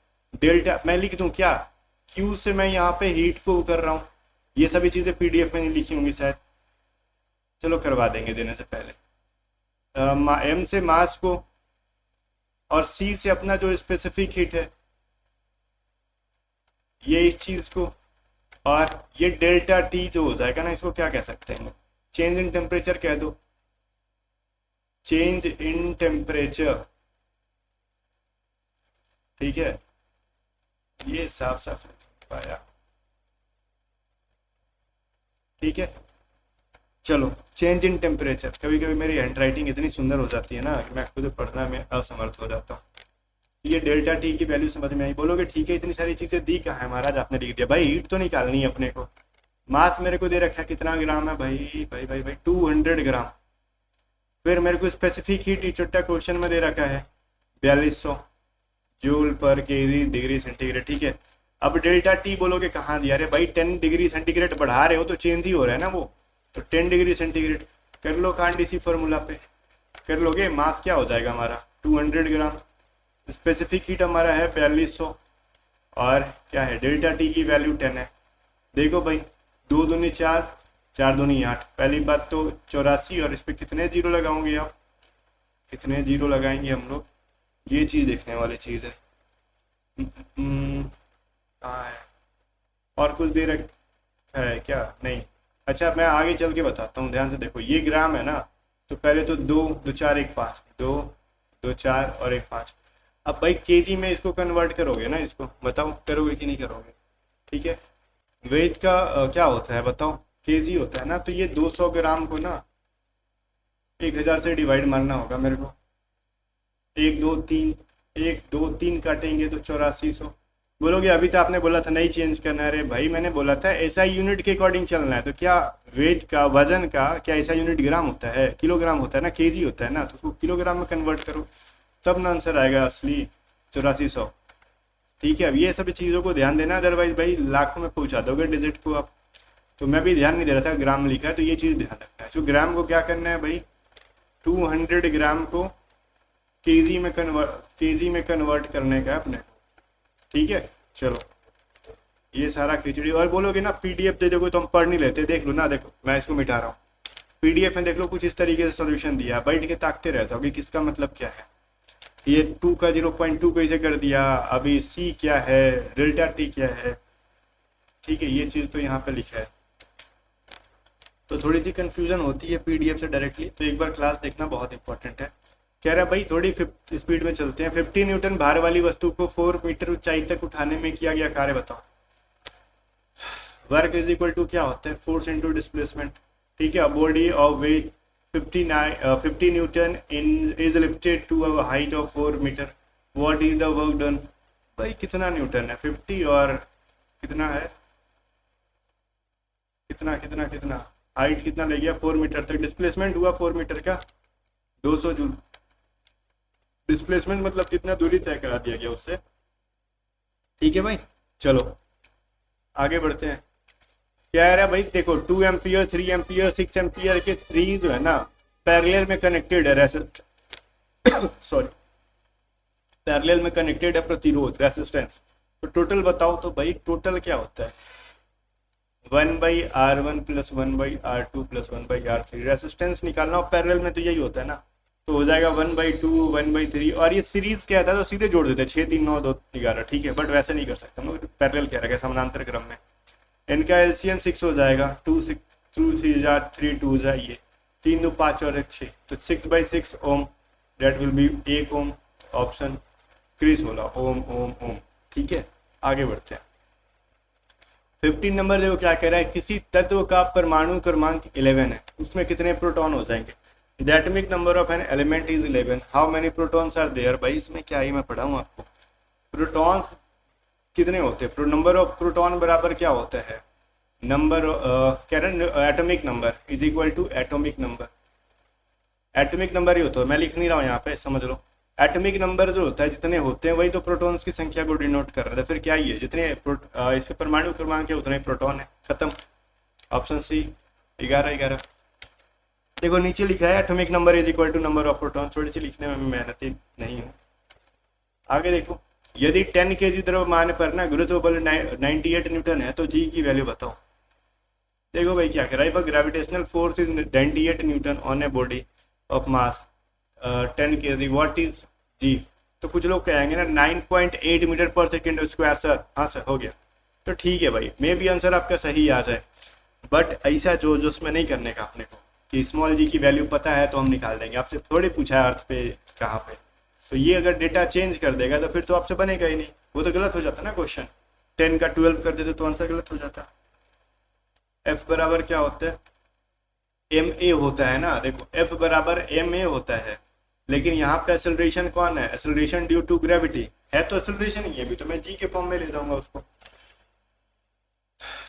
डेल्टा मैं लिख दूं क्या, Q से मैं यहाँ पे हीट को कर रहा हूँ। ये सभी चीज़ें PDF में नहीं लिखी होंगी शायद, चलो करवा देंगे देने से पहले। M से मास को और C से अपना जो स्पेसिफिक हीट है ये इस चीज़ को, और ये डेल्टा T जो हो जाएगा ना, इसको क्या कह सकते हैं, चेंज इन टेम्परेचर कह दो, चेंज इन टेम्परेचर। ठीक है, ये साफ साफ पाया। ठीक है, चलो चेंज इन टेम्परेचर। कभी कभी मेरी हैंड राइटिंग इतनी सुंदर हो जाती है ना कि मैं खुद पढ़ना में असमर्थ हो जाता हूँ। ये डेल्टा T की वैल्यू समझ में आई। बोलोगे ठीक है इतनी सारी चीज़ें दी कहाँ है महाराज, आपने लिख दिया। भाई हीट तो निकालनी है अपने को। मास मेरे को दे रखा है कितना ग्राम है भाई भाई भाई भाई 200 ग्राम। फिर मेरे को स्पेसिफिक हीट छोटा क्वेश्चन में दे रखा है 4200 joule per KG degree centigrade. ठीक है, अब डेल्टा T बोलोगे कहाँ दिया रे भाई, 10 डिग्री सेंटीग्रेड बढ़ा रहे हो तो चेंज ही हो रहा है ना वो, तो 10 डिग्री सेंटीग्रेड कर लो कांड इसी फॉर्मूला पे कर लोगे। मास क्या हो जाएगा हमारा 200 ग्राम, स्पेसिफिक हीट हमारा है 4200, और क्या है डेल्टा T की वैल्यू 10 है। देखो भाई 2 दूनी 4, 4 दूनी 8। पहली बात तो 84, और इस पर कितने जीरो लगाओगे आप, कितने जीरो लगाएंगे हम लोग, ये चीज़ देखने वाली चीज़ है। कहाँ है, और कुछ दे रखा है क्या, नहीं अच्छा मैं आगे चल के बताता हूँ, ध्यान से देखो, ये ग्राम है ना, तो पहले तो दो, दो चार एक पाँच, दो, दो चार और एक पाँच। अब भाई केजी में इसको कन्वर्ट करोगे ना, इसको बताओ करोगे कि नहीं करोगे? ठीक है, वेट का क्या होता है बताओ? केजी होता है ना, तो ये 200 ग्राम को ना 1000 से डिवाइड मारना होगा मेरे को। एक दो तीन, एक दो तीन काटेंगे तो 8400। बोलोगे अभी तो आपने बोला था नहीं चेंज करना है। अरे भाई मैंने बोला था ऐसा यूनिट के अकॉर्डिंग चलना है, तो क्या वेट का, वजन का क्या ऐसा यूनिट ग्राम होता है? किलोग्राम होता है ना, केजी होता है ना, तो उसको किलोग्राम में कन्वर्ट करो, तब ना आंसर आएगा असली 8400। ठीक है, अब ये सभी चीज़ों को ध्यान देना, अदरवाइज भाई लाखों में पहुंचा दोगे डिजिट को आप। तो मैं भी ध्यान नहीं दे रहा था, ग्राम लिखा है तो ये चीज़ ध्यान रखना है। तो ग्राम को क्या करना है भाई, 200 ग्राम को केजी में कन्वर्ट करने का अपने। ठीक है, चलो ये सारा खिचड़ी। और बोलोगे ना पीडीएफ दे दोगे तो हम पढ़ नहीं लेते, देख लो ना, देखो मैं इसको मिटा रहा हूँ, पीडीएफ में देख लो कुछ इस तरीके से सॉल्यूशन दिया, बैठ के ताकते रहता हो कि किसका मतलब क्या है। ये 2 का 0.2 कैसे कर दिया, अभी सी क्या है, डेल्टा टी क्या है। ठीक है, ये चीज़ तो यहाँ पे लिखा है, तो थोड़ी सी कंफ्यूजन होती है पीडीएफ से डायरेक्टली, तो एक बार क्लास देखना बहुत इंपॉर्टेंट है। कह रहा भाई थोड़ी स्पीड में चलते हैं। 50 न्यूटन भार वाली वस्तु को 4 मीटर ऊंचाई तक उठाने में किया गया कार्य बताओ। वर्क इज इक्वल टू क्या होता है, फोर्स इनटू डिस्प्लेसमेंट। ठीक है, body of weight 50 newton in is lifted to a height of 4 metre, what is the work done. भाई कितना न्यूटन है, 50 और कितना है, कितना कितना कितना, हाइट कितना ले गया 4 मीटर तक, डिस्प्लेसमेंट हुआ 4 मीटर का 200 जूल। डिस्प्लेसमेंट मतलब कितना दूरी तय करा दिया गया उससे। ठीक है भाई, चलो आगे बढ़ते हैं। क्या है भाई, देखो 2 एम्पियर, 3 एम्पियर, 6 एम्पियर के थ्री जो है ना पैरेलल में कनेक्टेड है, सॉरी पैरेलल में कनेक्टेड है प्रतिरोध, रेसिस्टेंस। तो टोटल बताओ तो भाई, टोटल क्या होता है, 1/R1 plus 1/R2 plus 1/R3। Resistance निकालना हो पैरेलल में तो यही होता है ना, तो हो जाएगा 1/2 1/3। और ये सीरीज क्या था तो सीधे जोड़ देते 6 3 9 2 11। ठीक है, बट वैसे नहीं कर सकते हम लोग, पैरेलल कह रहा है समानांतर क्रम में। इनका एलसीएम 6 हो जाएगा, 2 6 2 3 3 2 ये 3 2 5 और 1 6, तो 6/6 ohm, that will be 1 ohm. Option क्रिस होला, ओम ओम ओम। ठीक है, आगे बढ़ते हैं। 15 नंबर देखो क्या कह रहा है, किसी तत्व का परमाणु क्रमांक 11 है, उसमें कितने प्रोटॉन हो जाएंगे। The atomic number of an element is 11, how many protons are there. भाई इसमें क्या है मैं पढ़ाऊँ आपको, प्रोटॉन्स कितने होते हैं, नंबर ऑफ प्रोटॉन बराबर क्या होता है, नंबर कह रहे हैं atomic number is equal to atomic number. Atomic number ही होता है, मैं लिख नहीं रहा हूँ यहाँ पे, समझ लो। एटॉमिक नंबर जो होता है जितने होते हैं वही तो प्रोटॉन्स की संख्या को डिनोट कर रहा है, फिर क्या ही है, जितने इसके परमाणु क्रमांक है उतने प्रोटॉन है, खत्म। Option C 11 11। देखो नीचे लिखा है atomic number is equal to number of proton, थोड़ी सी लिखने में मेहनती नहीं हूँ। आगे देखो, यदि 10 kg द्रव्यमान पर ना गुरुत्व बल 98 न्यूटन है तो जी की वैल्यू बताओ। देखो भाई क्या कह रहा है, gravitational force is 98 newton on a body of mass 10 kg, what is g. तो कुछ लोग कहेंगे ना 9.8 metre per second square sir. हाँ सर, हो गया तो ठीक है भाई, मे भी आंसर आपका सही आ जाए, बट ऐसा जो उसमें नहीं करने का अपने को कि स्मॉल जी की वैल्यू पता है तो हम निकाल देंगे। आपसे थोड़े पूछा है अर्थ पे कहाँ पे, तो ये अगर डेटा चेंज कर देगा तो फिर तो आपसे बनेगा ही नहीं, वो तो गलत हो जाता ना क्वेश्चन। 10 का 12 कर देते तो आंसर गलत हो जाता। एफ बराबर क्या होता है, एम ए होता है ना। देखो एफ बराबर एम ए होता है, लेकिन यहाँ पे एक्सेलरेशन कौन है, एक्सेलरेशन ड्यू टू ग्रेविटी है, तो एक्सेलरेशन ही है भी, तो मैं जी के फॉर्म में ले जाऊंगा उसको।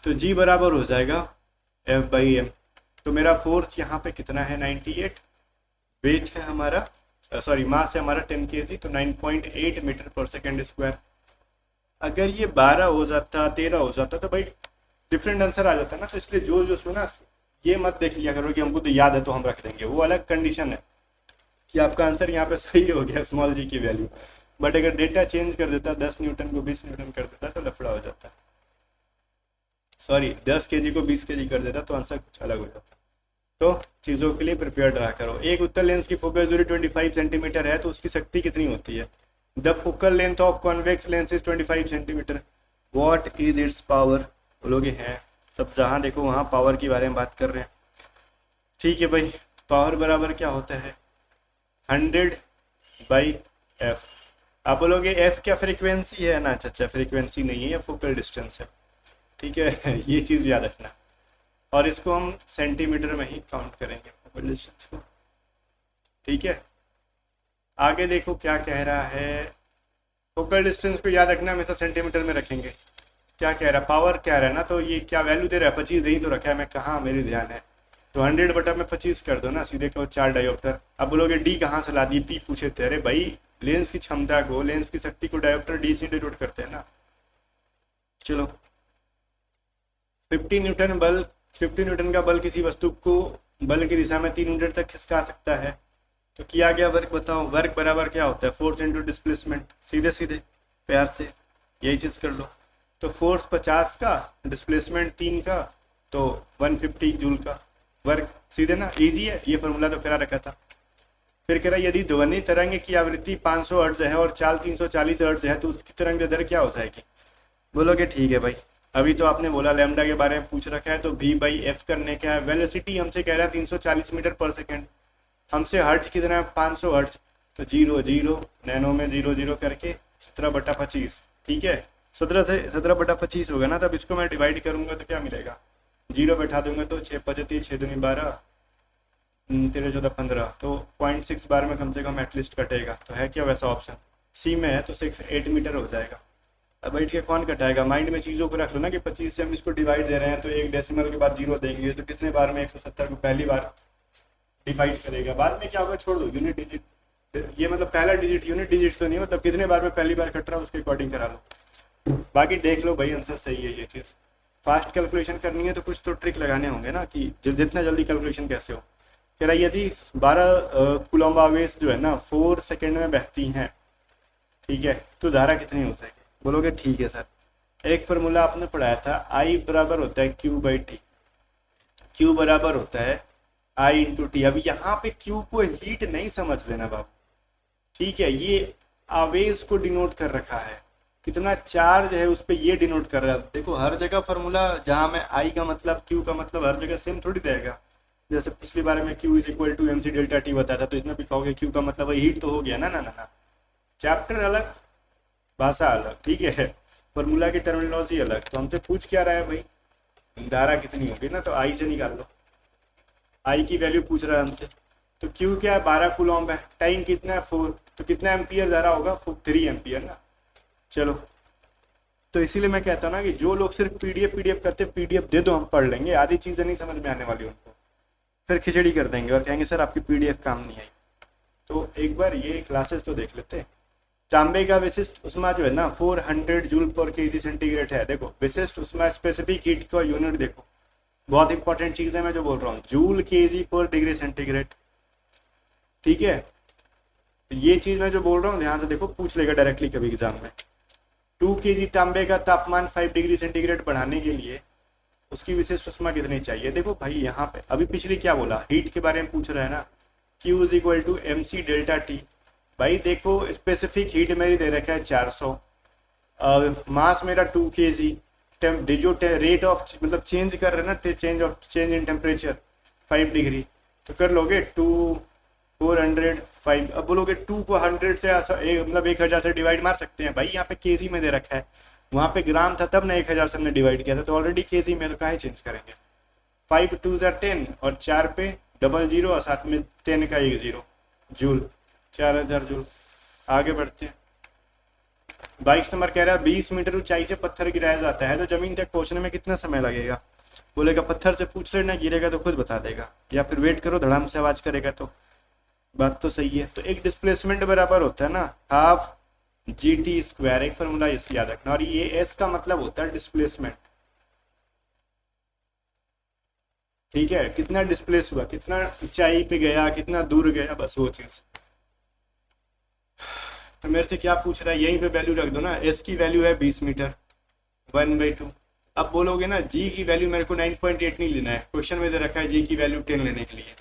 तो जी बराबर हो जाएगा F/m। तो मेरा फोर्स यहाँ पे कितना है 98, वेट है हमारा, सॉरी मास है हमारा 10 kg, तो 9.8 मीटर पर सेकेंड स्क्वायर। अगर ये 12 हो जाता 13 हो जाता तो भाई डिफरेंट आंसर आ जाता ना, तो इसलिए जो उसमें ना ये मत देख लिया करो कि हमको तो याद है तो हम रख देंगे, वो अलग कंडीशन है कि आपका आंसर यहाँ पे सही हो गया स्मॉल जी की वैल्यू, बट अगर डेटा चेंज कर देता 10 न्यूटन को 20 न्यूटन कर देता तो लफड़ा हो जाता, सॉरी 10 kg को 20 kg कर देता तो आंसर कुछ अलग हो जाता। तो चीज़ों के लिए प्रिपेयर रहा करो। एक उत्तल लेंस की फोकस दूरी 25 सेंटीमीटर है तो उसकी शक्ति कितनी होती है। The focal length of convex lens is 25 centimetre, what is it's power. बोलोगे है सब जहाँ देखो वहाँ पावर के बारे में बात कर रहे हैं। ठीक है भाई, पावर बराबर क्या होता है 100/f। आप बोलोगे एफ क्या फ्रीक्वेंसी है ना, अच्छा फ्रीक्वेंसी नहीं है, या फोकल डिस्टेंस है। ठीक है ये चीज़ याद रखना, और इसको हम सेंटीमीटर में ही काउंट करेंगे फोकल डिस्टेंस को। ठीक है, आगे देखो क्या कह रहा है। फोकल डिस्टेंस को याद रखना, हमेशा सेंटीमीटर में रखेंगे। क्या कह रहा है, पावर कह रहा है ना, तो ये क्या वैल्यू दे रहा है 25 नहीं तो रखा है, मैं कहाँ मेरी ध्यान है, तो 100 में 25 कर दो ना, सीधे कहो 4 डायोप्टर। अब बोलोगे डी कहाँ से ला दी, पी पूछे थे, अरे भाई लेंस की क्षमता को, लेंस की शक्ति को डायोप्टर डी से डिनोट करते हैं ना। चलो 50 न्यूटन का बल किसी वस्तु को बल की दिशा में 3 मीटर तक खिसका सकता है। तो किया गया वर्क बताओ, वर्क बराबर क्या होता है फोर्स इंटू डिस्प्लेसमेंट, सीधे सीधे प्यार से यही चीज़ कर लो। तो फोर्स 50 का, डिस्प्लेसमेंट 3 का, तो 150 जूल का वर्क, सीधे ना, इजी है, ये फॉर्मूला तो करा रखा था। फिर कह रहा है यदि ध्वनि तरंग की आवृत्ति 500 हर्ट्ज है और चाल 340 हर्ट्ज है तो उसकी तरंग दर क्या हो जाएगी। बोलोगे ठीक है भाई, अभी तो आपने बोला लैम्डा के बारे में पूछ रखा है, तो v/f करने क्या है, वेलोसिटी हमसे कह रहा है 340 मीटर पर सेकेंड, हमसे हर्ट्ज कितना है 500 हर्ट्ज, तो 0 0 नैनो में 0 0 करके 17/25। ठीक है, 17/25 होगा ना, तब इसको मैं डिवाइड करूंगा तो क्या मिलेगा, 0 बैठा दूंगा तो 6 25 6 दूनी 12 13 14 15, तो 0.6 बार में कम से कम एटलीस्ट कटेगा। तो है क्या वैसा ऑप्शन, सी में है, तो 8 मीटर हो जाएगा। अब बैठ के कौन कटाएगा, माइंड में चीज़ों को रख लो ना कि 25 से हम इसको डिवाइड दे रहे हैं, तो एक डेसिमल के बाद 0 देंगे, तो कितने बार में 170 को पहली बार डिवाइड करेगा, बाद में क्या होगा छोड़ दो, यूनिट डिजिट, ये मतलब पहला डिजिट यूनिट डिजिट तो नहीं, मतलब कितने बार में पहली बार कट रहा है उसके अकॉर्डिंग करा लो। बाकी देख लो भाई आंसर सही है। ये चीज़ फास्ट कैलकुलेशन करनी है तो कुछ तो ट्रिक लगाने होंगे ना, कि जितना जल्दी कैलकुलेशन कैसे हो। कह रहा है यदि 12 कूलम्ब आवेश जो है ना 4 सेकेंड में बहती हैं, ठीक है, तो धारा कितनी हो जाएगी। बोलोगे ठीक है सर, एक फार्मूला आपने पढ़ाया था, I बराबर होता है Q/T, Q बराबर होता है I इंटू टी। अब यहाँ पे Q को हीट नहीं समझ लेना बाबू, ठीक है, ये आवेश को डिनोट कर रखा है, कितना चार्ज है उस पर ये डिनोट कर रहा है। देखो हर जगह फार्मूला जहाँ में I का मतलब Q का मतलब हर जगह सेम थोड़ी रहेगा। जैसे पिछली बार में Q = mc∆T बताया था, तो इसमें भी कहोगे Q का मतलब हीट तो हो गया ना, ना ना ना, चैप्टर अलग भाषा अलग, ठीक है, फार्मूला की टर्मिनोलॉजी अलग। तो हमसे पूछ क्या रहा है भाई, धारा कितनी होगी ना, तो I से निकाल लो, I की वैल्यू पूछ रहा है हमसे, तो Q क्या है 12 कूलम्ब है, टाइम कितना है 4, तो कितना एम्पियर धारा होगा 3 एम्पियर ना। चलो तो इसीलिए मैं कहता हूँ ना कि जो लोग सिर्फ पीडीएफ करते, पीडीएफ दे दो हम पढ़ लेंगे, आधी चीज़ें नहीं समझ में आने वाली उनको, फिर खिचड़ी कर देंगे और कहेंगे सर आपकी पीडीएफ काम नहीं आई। तो एक बार ये क्लासेस तो देख लेते हैं। तांबे का विशिष्ट उष्मा जो है ना 400 जूल पर केजी सेंटीग्रेड है। देखो विशिष्ट उष्मा स्पेसिफिक हीट का यूनिट देखो, बहुत इंपॉर्टेंट चीज़ है मैं जो बोल रहा हूँ, जूल केजी पर डिग्री सेंटीग्रेड, ठीक है। तो ये चीज़ मैं जो बोल रहा हूँ ध्यान से देखो, पूछ लेगा डायरेक्टली कभी एग्जाम में। 2 kg तांबे का तापमान 5 डिग्री सेंटीग्रेड बढ़ाने के लिए उसकी विशिष्ट उष्मा कितनी चाहिए। देखो भाई यहाँ पे अभी पिछली क्या बोला, हीट के बारे में पूछ रहा है ना, Q = mc∆T। भाई देखो स्पेसिफिक हीट मेरी दे रखा है 400, मास मेरा 2 kg, जो रेट ऑफ मतलब चेंज कर रहे ना, चेंज इन टेम्परेचर 5 डिग्री, तो कर लोगे 2 400 5। अब बोलोगे 2 को 100 से मतलब 1000 से डिवाइड मार सकते हैं, भाई यहाँ पे केजी में दे रखा है, वहाँ पे ग्राम था तब ना 1000 से हमने डिवाइड किया था, तो ऑलरेडी केजी में, तो काहे चेंज करेंगे। 5 2 10 और 4 पे 00 और साथ में 10 का 1 0 जूल, 4000 जूल। आगे बढ़ते हैं। 22 नंबर कह रहा है 20 मीटर ऊंचाई से पत्थर गिराया जाता है तो जमीन तक पहुंचने में कितना समय लगेगा। बोलेगा पत्थर से पूछ लेना, गिरेगा तो खुद बता देगा, या फिर वेट करो धड़ाम से आवाज करेगा। तो बात तो सही है। तो एक डिस्प्लेसमेंट बराबर होता है ना हाफ GT², एक फॉर्मूला इसे याद रखना, और ये S का मतलब होता है डिस्प्लेसमेंट, ठीक है, कितना डिस्प्लेस हुआ, कितना ऊंचाई पे गया, कितना दूर गया, बस वो चीज। तो मेरे से क्या पूछ रहा है, यहीं पे वैल्यू रख दो ना, S की वैल्यू है 20 मीटर 1/2। अब बोलोगे ना G की वैल्यू मेरे को 9.8 नहीं लेना है, क्वेश्चन में दे रखा है G की वैल्यू 10 लेने के लिए,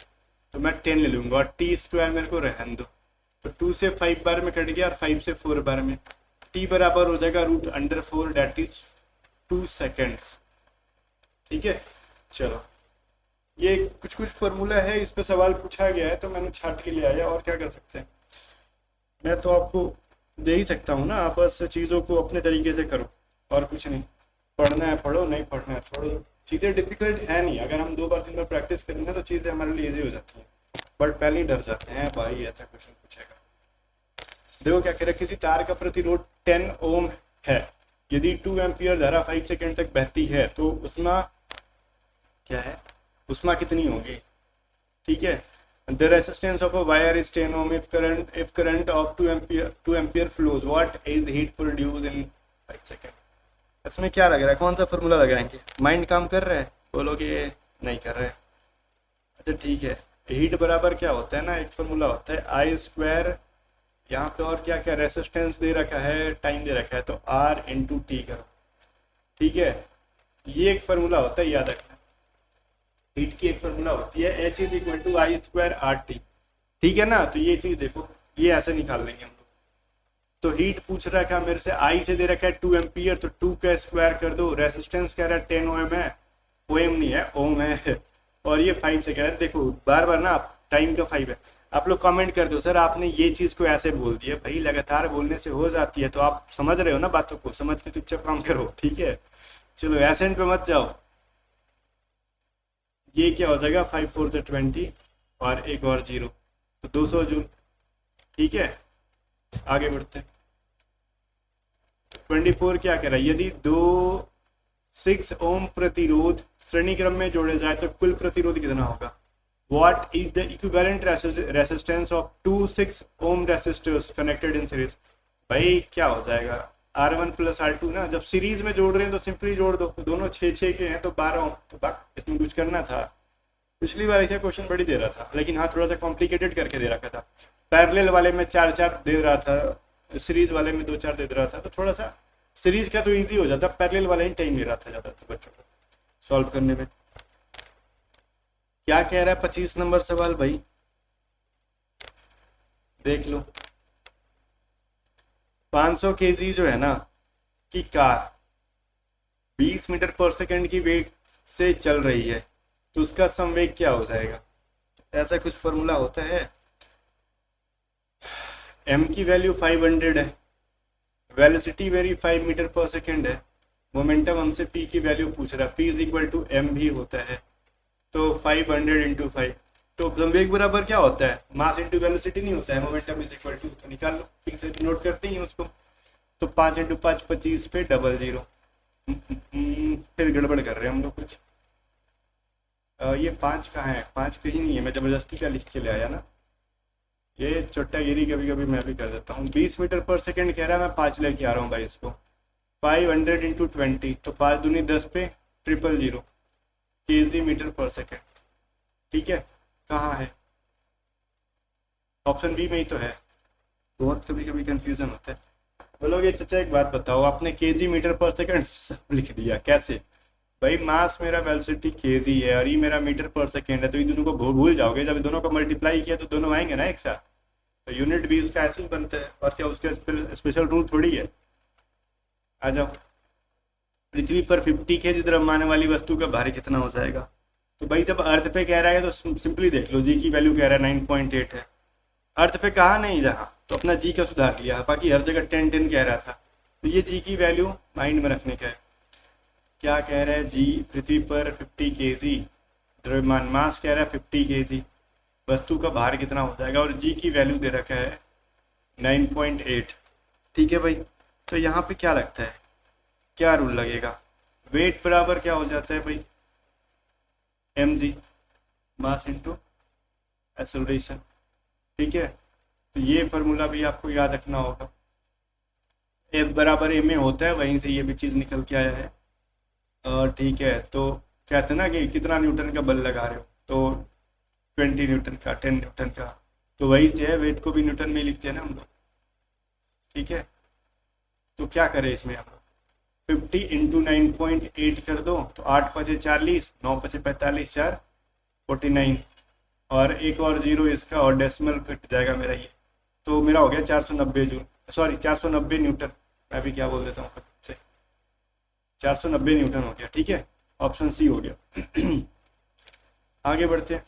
तो मैं 10 ले लूंगा, और T² मेरे को रहने दो, तो 2 से 5 बार में कट गया और 5 से 4 बार में, T बराबर हो जाएगा √4, दैट इज 2 सेकेंड्स, ठीक है, चलो ये कुछ कुछ फॉर्मूला है, इस पे सवाल पूछा गया है तो मैंने छाट के ले आया, और क्या कर सकते हैं। मैं तो आपको दे ही सकता हूँ ना, आप बस चीज़ों को अपने तरीके से करो और कुछ नहीं। पढ़ना है पढ़ो, नहीं पढ़ना है छोड़ दो। चीज़ें डिफिकल्ट है नहीं, अगर हम 2 बार 3 बार प्रैक्टिस करेंगे तो चीज़ें हमारे लिए ईजी हो जाती हैं। बट पहले ही डर जाते हैं भाई ऐसा क्वेश्चन पूछेगा। देखो क्या कह रहा है, किसी तार का प्रतिरोध 10 ओम है, यदि 2 एम्पियर धारा 5 सेकेंड तक बहती है तो उसमें क्या है, उसमें कितनी होगी। ठीक है, the resistance of a wire is 10 ohm if current of 2 ampere flows, what is heat produced in 5 seconds। इसमें क्या लग रहा है, कौन सा फॉर्मूला लगाएंगे, माइंड काम कर रहा है, बोलोगे नहीं कर रहा है। अच्छा ठीक है, हीट बराबर क्या होता है ना, एक फॉर्मूला होता है आई स्क्वायर, यहाँ पे और क्या क्या रेसिस्टेंस दे रखा है, टाइम दे रखा है, तो आर इंटू टी करो। ठीक है, ये एक फॉर्मूला होता है, याद रखना। हीट की एक फॉर्मूला होती है H is equal to I square R T. ठीक है ना, तो ये चीज देखो, ये ऐसे निकाल लेंगे हम लोग। तो हीट पूछ रहा है मेरे से, आई से दे रखा है 2 एम्पियर, तो 2 का स्क्वायर कर दो। रेसिस्टेंस कह रहा है 10 ओम है, ओम नहीं है ओम है, और ये 5 से कह रहा है। देखो बार बार ना टाइम का 5 है, आप लोग कमेंट कर दो सर आपने ये चीज को ऐसे बोल दिया। भाई लगातार बोलने से हो जाती है, तो आप समझ रहे हो ना बातों को, समझ के चुपचाप काम करो। ठीक है, चलो एसेंट पे मत जाओ। ये क्या हो जाएगा, 5 4 से 20 और एक और 0, तो 200 जूल। ठीक है, आगे बढ़ते हैं। 24 क्या कह रहा है, यदि दो 6 ओम प्रतिरोध श्रेणी क्रम में जोड़े जाए तो कुल प्रतिरोध कितना होगा। What is the equivalent resistance of 2 6 ohm resistors connected in series. भाई क्या हो जाएगा, R1 प्लस R2 ना, जब सीरीज में जोड़ रहे हैं तो सिंपली जोड़ दो, तो दोनों 6 के हैं तो 12 ओम, तो बात इसमें कुछ करना था। पिछली बार ऐसा क्वेश्चन बड़ी दे रहा था, लेकिन हाँ थोड़ा सा कॉम्प्लिकेटेड करके दे रखा था। पैरेलल वाले में 4 दे रहा था, सीरीज वाले में 2 दे रहा था, तो थोड़ा सा सीरीज का तो इजी हो जाता, पैरेलल वाले ही टाइम ले रहा था ज्यादातर बच्चों को सॉल्व करने में। क्या कह रहा है 25 नंबर सवाल, भाई देख लो। 500 केजी जो है ना की कार 20 मीटर पर सेकंड की वेग से चल रही है, तो उसका संवेग क्या हो जाएगा। ऐसा कुछ फॉर्मूला होता है, m की वैल्यू 500 है, वेलोसिटी मेरी 5 मीटर पर सेकंड है, मोमेंटम हमसे p की वैल्यू पूछ रहा है, p is equal to m भी होता है, तो 500 इंटू 5, तो संवेग बराबर क्या होता है, मास इंटू वेलोसिटी नहीं होता है, मोमेंटम इज इक्वल टू, तो निकाल लो, ठीक से नोट करते ही उसको। तो 5 इंटू 5 25 पे 00, फिर गड़बड़ कर रहे हैं हम लोग कुछ। ये 5 कहाँ है, 5 कहीं नहीं है, मैं जबरदस्ती का लिख के ले आया ना, ये चोट्टागिरी कभी कभी मैं भी कर देता हूँ। 20 मीटर पर सेकंड कह रहा है, मैं 5 लेके आ रहा हूँ भाई इसको। 500 इंटू 20, तो 5 दूनी 10 पे 000 केजी मीटर पर सेकंड। ठीक है, कहाँ है, ऑप्शन बी में ही तो है, बहुत कभी कभी कंफ्यूजन होता है। बोलोगे चाचा एक बात बताओ, आपने केजी मीटर पर सेकंड सब लिख दिया कैसे। भाई मास मेरा वेलोसिटी केजी है और ये मेरा मीटर पर सेकेंड है, तो ये दोनों को भूल जाओगे, जब दोनों को मल्टीप्लाई किया तो दोनों आएंगे ना एक साथ, तो यूनिट भी उसका ऐसे ही बनता है, और क्या उसका स्पेशल रूल थोड़ी है। आ जाओ, पृथ्वी पर 50 केजी द्रव्यमान वाली वस्तु का भार कितना हो जाएगा। तो भाई जब अर्थ पे कह रहा है तो सिंपली देख लो, जी की वैल्यू कह रहा है 9.8 है, अर्थ पे कहा नहीं जहाँ, तो अपना जी का सुधार लिया, बाकी हर जगह 10 कह रहा था, तो ये जी की वैल्यू माइंड में रखने का है। क्या कह रहा है जी, पृथ्वी पर 50 केजी द्रव्यमान, मास कह रहा है 50 केजी, वस्तु का भार कितना हो जाएगा, और जी की वैल्यू दे रखा है 9.8। ठीक है भाई, तो यहाँ पे क्या लगता है, क्या रूल लगेगा, वेट बराबर क्या हो जाता है भाई, mg मास इंटू एक्सेलरेशन। ठीक है, तो ये फॉर्मूला भी आपको याद रखना होगा, F बराबर m होता है, वहीं से ये भी चीज़ निकल के आया है। ठीक है, तो कहते हैं ना कि कितना न्यूटन का बल लगा रहे हो, तो 20 न्यूटन का, 10 न्यूटन का, तो वही से है, वेट को भी न्यूटन में लिखते हैं ना हम लोग। ठीक है, तो क्या करें इसमें हम लोग, 50 इंटू 9.8 कर दो, तो 8 पचे 40, 9 पचे 45, 4 49, और एक और 0 इसका, और डेसिमल कट जाएगा मेरा ये, तो मेरा हो गया 490 जूल, सॉरी 490 न्यूटन, मैं भी क्या बोल देता हूँ, 490 न्यूटन हो गया। ठीक है, ऑप्शन सी हो गया। आगे बढ़ते हैं।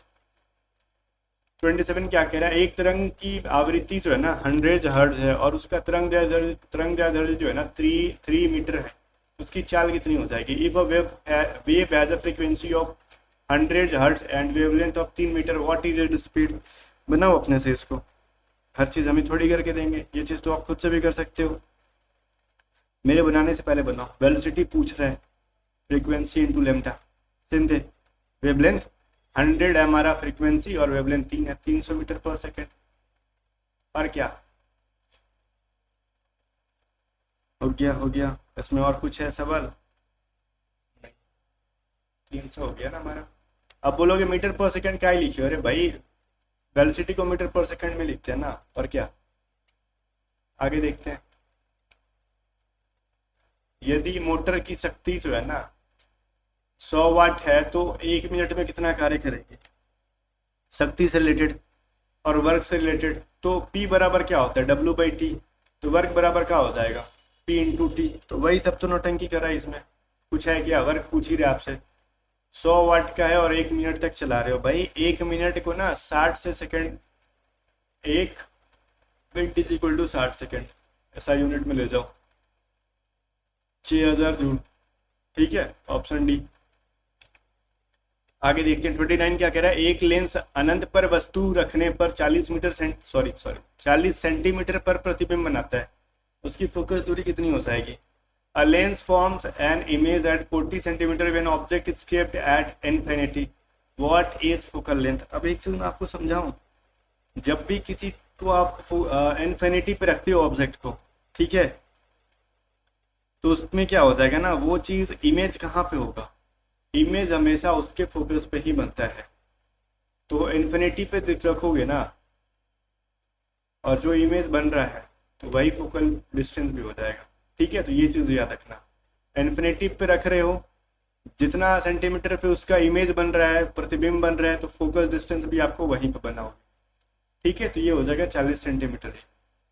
27 क्या कह रहा है, एक तरंग की आवृत्ति जो है ना 100 हर्ट्ज है और उसका तरंग जो है ना 3 मीटर है, उसकी चाल कितनी हो जाएगी? If a wave has a frequency of 100 hertz and wavelength of 3 metre, what is it speed? बनाओ अपने से इसको, हर चीज़ हमें थोड़ी करके देंगे, ये चीज़ तो आप खुद से भी कर सकते हो, मेरे बनाने से पहले बनाओ। वेलोसिटी पूछ रहा है, फ्रीक्वेंसी इंटू लेमडा, सिंधे वेवलेंथ 100 है हमारा फ्रीक्वेंसी और वेवलेंथ 3 है, 300 मीटर पर सेकेंड। और क्या हो गया इसमें और कुछ है सवाल? 300 हो गया ना हमारा। अब बोलोगे मीटर पर सेकेंड क्या ही लिखी हो? अरे भाई वेलोसिटी को मीटर पर सेकेंड में लिखते हैं ना, और क्या। आगे देखते हैं। यदि मोटर की शक्ति जो है ना 100 वाट है तो 1 मिनट में कितना कार्य करेगी? शक्ति से रिलेटेड और वर्क से रिलेटेड, तो P बराबर क्या होता है? W/T। तो वर्क बराबर क्या हो जाएगा? P into T. तो वही सब तो नौटंकी करा है इसमें, कुछ है क्या? वर्क पूछ ही रहे आपसे, 100 वाट का है और 1 मिनट तक चला रहे हो। भाई 1 मिनट को ना 60 से second, 1 minute is equal to 60 second, ऐसा यूनिट में ले जाओ, 6000 जूल। ठीक है, ऑप्शन डी। आगे देखते हैं 29 क्या कह रहा है, एक लेंस अनंत पर वस्तु रखने पर 40 सेंटीमीटर पर प्रतिबिंब बनाता है, उसकी फोकस दूरी कितनी हो जाएगी? A lens forms an image at 40 centimetre when object is kept at infinity, what is focal length? अब एक चीज मैं आपको समझाऊं, जब भी किसी को आप इनफिनिटी पे रखते हो ऑब्जेक्ट को, ठीक है, तो उसमें क्या हो जाएगा ना, वो चीज इमेज कहाँ पे होगा? इमेज हमेशा उसके फोकस पे ही बनता है। तो इन्फिनिटी पे रखोगे ना, और जो इमेज बन रहा है तो वही फोकल डिस्टेंस भी हो जाएगा। ठीक है, तो ये चीज़ याद रखना, इन्फिनिटी पे रख रहे हो, जितना सेंटीमीटर पे उसका इमेज बन रहा है, प्रतिबिंब बन रहा है, तो फोकस डिस्टेंस भी आपको वहीं पे बना होगा। ठीक है, तो ये हो जाएगा 40 सेंटीमीटर,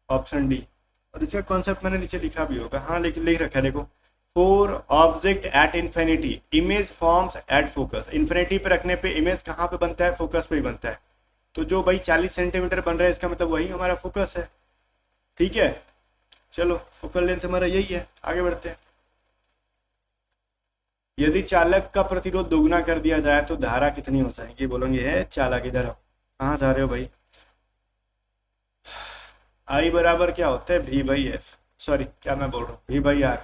ऑप्शन डी। और इसका कॉन्सेप्ट मैंने नीचे लिखा भी होगा, हाँ लेकिन लिख रखा है देखो, for object at infinity image forms at focus. Infinity पे रखने पे इमेज कहाँ पे बनता है? फोकस पे ही बनता है। तो जो भाई 40 सेंटीमीटर बन रहा है, इसका मतलब वही हमारा फोकस है। ठीक है, चलो फोकल लेंथ हमारा यही है। आगे बढ़ते हैं। यदि चालक का प्रतिरोध दोगुना कर दिया जाए तो धारा कितनी हो जाएगी? बोलोगे है चालक, इधर आओ, कहाँ जा रहे हो भाई? आई बराबर क्या होता है? V/F, सॉरी क्या मैं बोल रहा हूँ, V/R,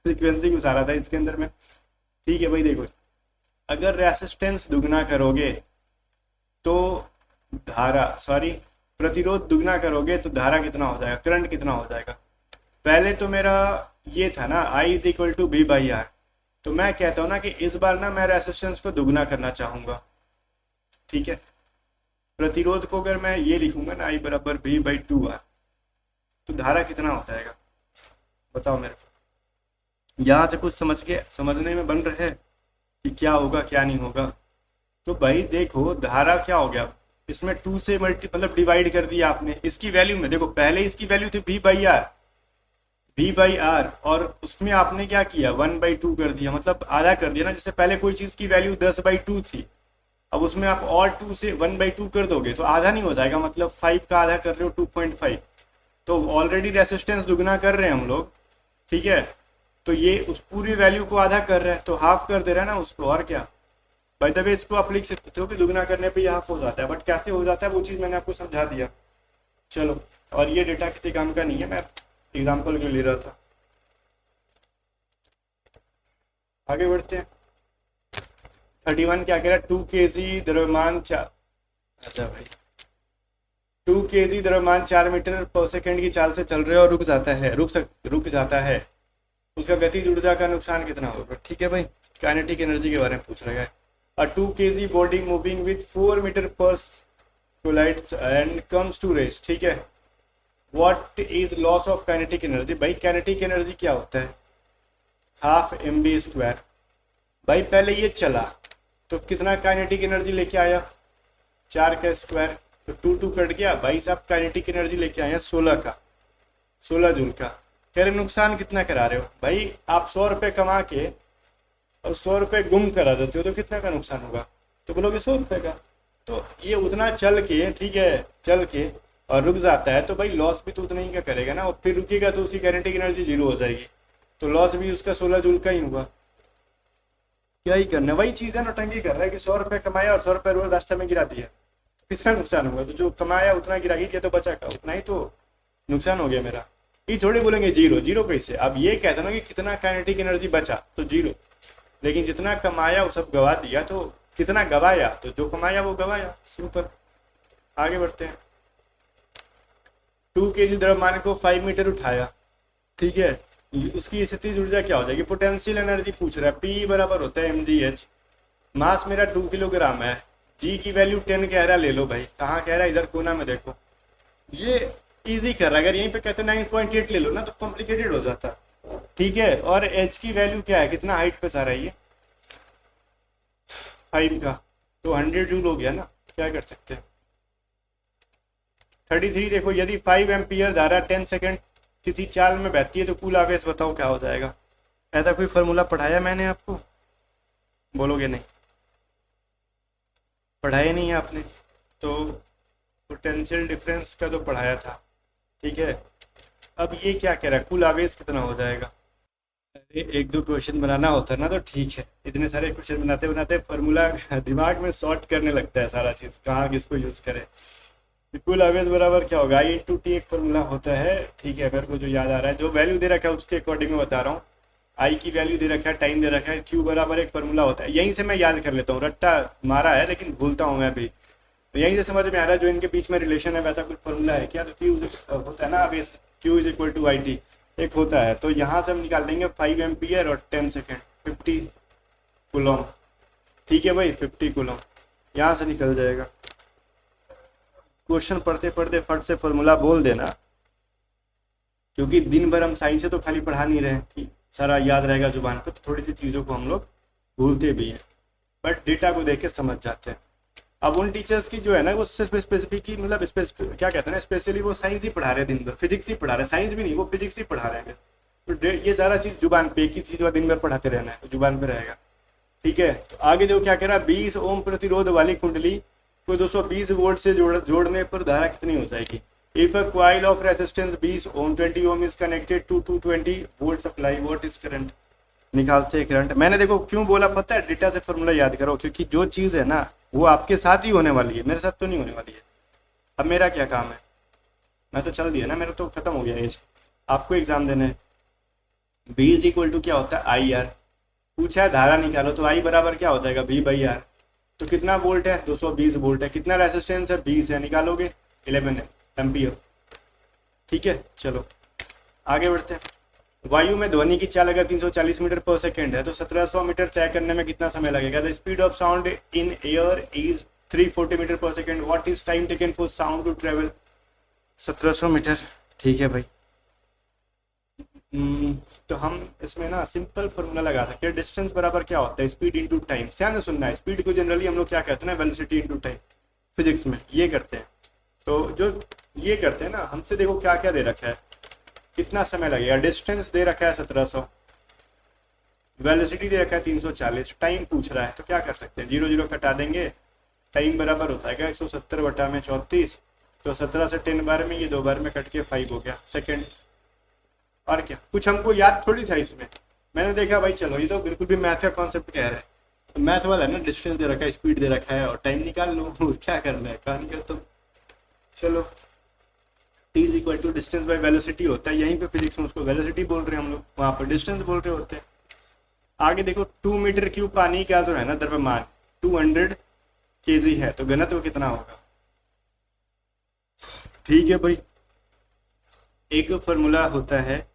फ्रीक्वेंसी घुसा रहा था इसके अंदर में। ठीक है भाई, देखो अगर रेसिस्टेंस दुगना करोगे तो धारा, सॉरी प्रतिरोध दुगना करोगे तो धारा कितना हो जाएगा, करंट कितना हो जाएगा? पहले तो मेरा ये था ना I is equal to V/R, तो मैं कहता हूँ ना कि इस बार ना मैं रेसिस्टेंस को दुगना करना चाहूंगा। ठीक है, प्रतिरोध को अगर मैं ये लिखूंगा ना I बराबर V/2R, तो धारा कितना हो जाएगा बताओ मेरे को? यहाँ से कुछ समझने में बन रहा है कि क्या होगा क्या नहीं होगा? तो भाई देखो धारा क्या हो गया, इसमें 2 से मतलब डिवाइड कर दिया आपने इसकी वैल्यू में। देखो पहले इसकी वैल्यू थी V/R और उसमें आपने क्या किया 1/2 कर दिया, मतलब आधा कर दिया ना। जैसे पहले कोई चीज की वैल्यू 10/2 थी, अब उसमें आप और 2 से 1/2 कर दोगे तो आधा नहीं हो जाएगा, मतलब 5 का आधा कर रहे हो 2.5। तो ऑलरेडी रेसिस्टेंस दुगना कर रहे हैं हम लोग। ठीक है, तो ये उस पूरी वैल्यू को आधा कर रहे हैं, तो हाफ कर दे रहा है ना उसको, और क्या। बाय द वे इसको आप लिख सकते हो कि दुगना करने पे ये हाफ हो जाता है, बट कैसे हो जाता है वो चीज़ मैंने आपको समझा दिया। चलो, और ये डेटा किसी काम का नहीं है, मैं एग्जाम्पल के लिए ले रहा था। आगे बढ़ते हैं। 31 क्या कह रहा है, 2 kg द्रव्यमान अच्छा भाई 2 kg द्रव्यमान 4 मीटर पर सेकेंड की चाल से चल रहे और रुक जाता है, उसका गतिज ऊर्जा का नुकसान कितना होगा? ठीक है भाई, काइनेटिक एनर्जी के बारे में पूछ रहा है। A 2 kg body moving with 4 metre per collides and comes to rest. ठीक है, what is loss of kinetic energy? भाई काइनेटिक एनर्जी क्या होता है? Half mv²। भाई पहले ये चला तो कितना काइनेटिक एनर्जी लेके आया? 4 का स्क्वायर, तो 2 कट गया। भाई साहब काइनेटिक एनर्जी लेके आए हैं 16 जूल का। कह रहे नुकसान कितना करा रहे हो? भाई आप 100 रुपये कमा के और 100 रुपये गुम करा देते हो तो कितना का नुकसान होगा? तो बोलोगे 100 रुपये का। तो ये उतना चल के, ठीक है, चल के और रुक जाता है तो भाई लॉस भी तो उतना ही का करेगा ना, और फिर रुकेगा तो उसकी काइनेटिक एनर्जी जीरो हो जाएगी, तो लॉस भी उसका 16 जूल का ही हुआ। क्या ही करना, वही चीज़ है, नौटंकी कर रहा है कि 100 रुपये कमाया और 100 रुपये रोज रास्ते में गिरा दिया, कितना नुकसान हुआ? तो जो कमाया उतना गिरा ही दिया तो बचा का उतना ही तो नुकसान हो गया मेरा। ये थोड़ी बोलेंगे जीरो, जीरो कैसे? अब ये कहते ना कि कितना काइनेटिक एनर्जी बचा तो जीरो, लेकिन जितना कमाया वो सब गवा दिया, तो कितना गवाया, तो जो कमाया वो गवाया, सिंपल। आगे बढ़ते हैं। 2 kg द्रव्यमान को 5 मीटर उठाया, ठीक है, उसकी स्थितिज ऊर्जा क्या हो जाएगी? पोटेंशियल एनर्जी पूछ रहा है। पी बराबर होता है mgh, मास मेरा 2 किलोग्राम है, जी की वैल्यू 10 कह रहा, ले लो भाई। कहाँ कह रहा है? इधर कोना में देखो, ये इजी कर रहा है। अगर यहीं पे कहते 9.8 ले लो ना तो कॉम्प्लिकेटेड हो जाता, ठीक है। और एच की वैल्यू क्या है, कितना हाइट पे जा रहा है ये 5 का, तो 100 जूल हो गया ना, क्या कर सकते हैं। 33 देखो, यदि 5 एम्पियर धारा 10 सेकेंड किसी चाल में बहती है तो कुल आवेश बताओ क्या हो जाएगा? ऐसा कोई फॉर्मूला पढ़ाया मैंने आपको? बोलोगे नहीं, पढ़ाया नहीं है आपने, तो पोटेंशियल डिफरेंस का तो पढ़ाया था, ठीक है। अब ये क्या कह रहा है, कुल आवेश कितना हो जाएगा? अरे एक दो क्वेश्चन बनाना होता है ना तो ठीक है, इतने सारे क्वेश्चन बनाते बनाते फार्मूला दिमाग में सॉर्ट करने लगता है सारा चीज़, कहाँ किसको यूज़ करें। कुल आवेश बराबर क्या होगा? आई इंटू टी एक फॉर्मूला होता है, ठीक है, मेरे को जो याद आ रहा है, जो वैल्यू दे रखा है उसके अकॉर्डिंग में बता रहा हूँ। आई की वैल्यू दे रखा है, टाइम दे रखा है, क्यू बराबर एक फॉर्मूला होता है, यहीं से मैं याद कर लेता हूँ, रट्टा मारा है लेकिन भूलता हूँ मैं भी, तो यहीं से समझ में आ रहा है जो इनके बीच में रिलेशन है वैसा कुछ फॉर्मूला है क्या? तो क्यू होता है ना आवेश, Q is equal to I T एक होता है, तो यहाँ से हम निकाल लेंगे 5 एम्पियर और 10 सेकेंड 50 कूलम, ठीक है भाई, 50 कूलम यहाँ से निकल जाएगा। क्वेश्चन पढ़ते पढ़ते फट से फॉर्मूला बोल देना, क्योंकि दिन भर हम साइंस से तो खाली पढ़ा नहीं रहे कि सारा याद रहेगा जुबान पर, तो थोड़ी सी चीज़ों को हम लोग भूलते भी हैं, बट डेटा को देख के समझ जाते हैं। अब उन टीचर्स की जो है ना वो स्पेसिफिक ही, मतलब क्या कहते हैं ना, स्पेशली वो साइंस ही पढ़ा रहे हैं दिन भर, फिजिक्स ही पढ़ा रहे हैं, साइंस भी नहीं, वो फिजिक्स ही पढ़ा रहे हैं, तो ये सारा चीज़ जुबान पे, एक ही चीज़ दिन भर पढ़ाते रहना है तो जुबान पे रहेगा, ठीक है। तो आगे जो क्या कह रहा है, 20 ओम प्रतिरोध वाली कुंडली को 220 वोल्ट से जोड़ने पर धारा कितनी हो जाएगी? If a coil of resistance 20 ohm 20 ohm is connected to 220 volt supply, what is current? निकालते हैं करंट। मैंने देखो क्यों बोला पता है, डेटा से फॉर्मूला याद करो, क्योंकि जो चीज़ है ना वो आपके साथ ही होने वाली है, मेरे साथ तो नहीं होने वाली है। अब मेरा क्या काम है, मैं तो चल दिया ना, मेरा तो खत्म हो गया एज, आपको एग्जाम देने। बी इज इक्वल टू क्या होता है, आई आर, पूछा है धारा निकालो, तो आई बराबर क्या हो जाएगा, वी बाई आर। तो कितना वोल्ट है, 220 वोल्ट है, कितना रेजिस्टेंस है, 20 है, निकालोगे 11 एम्पियर, ठीक है। चलो आगे बढ़ते हैं। वायु में ध्वनि की चाल अगर 340 मीटर पर सेकेंड है तो 1700 मीटर तय करने में कितना समय लगेगा? The speed of sound in air is 340 metre per second, what is time taken for sound to travel? 1700 metre, ठीक है भाई। तो हम इसमें ना सिंपल फॉर्मूला लगा सकते हैं, डिस्टेंस बराबर क्या होता है, स्पीड इनटू टाइम। ध्यान से सुनना है, स्पीड को जनरली हम लोग क्या कहते हैं ना, वेलोसिटी इनटू टाइम, फिजिक्स में ये करते हैं। तो जो ये करते हैं ना, हमसे देखो क्या क्या दे रखा है, कितना समय लगेगा, डिस्टेंस दे रखा है 1700, वेलोसिटी दे रखा है 340, टाइम पूछ रहा है, तो क्या कर सकते हैं, 0 0 कटा देंगे, टाइम बराबर होता है 170 बटा में 34, तो 17 से 10 बार में, ये 2 बार में कट के 5 हो गया सेकेंड। और क्या, कुछ हमको याद थोड़ी था इसमें, मैंने देखा भाई चलो ये तो बिल्कुल भी मैथ का कॉन्सेप्ट कह रहा है, तो मैथ वाला है ना, डिस्टेंस दे रखा है, स्पीड दे रखा है और टाइम निकाल लो, क्या करना है, कहानी का तो। चलो T is equal to distance by velocity होता है, यहीं पे फिजिक्स में उसको वेलोसिटी बोल रहे हैं हम लोग, वहाँ पर डिस्टेंस बोल रहे होते हैं। आगे देखो 2 मीटर क्यूब पानी का जो है ना द्रव्यमान 200 kg है, तो घनत्व कितना होगा? ठीक है भाई, एक फॉर्मूला होता है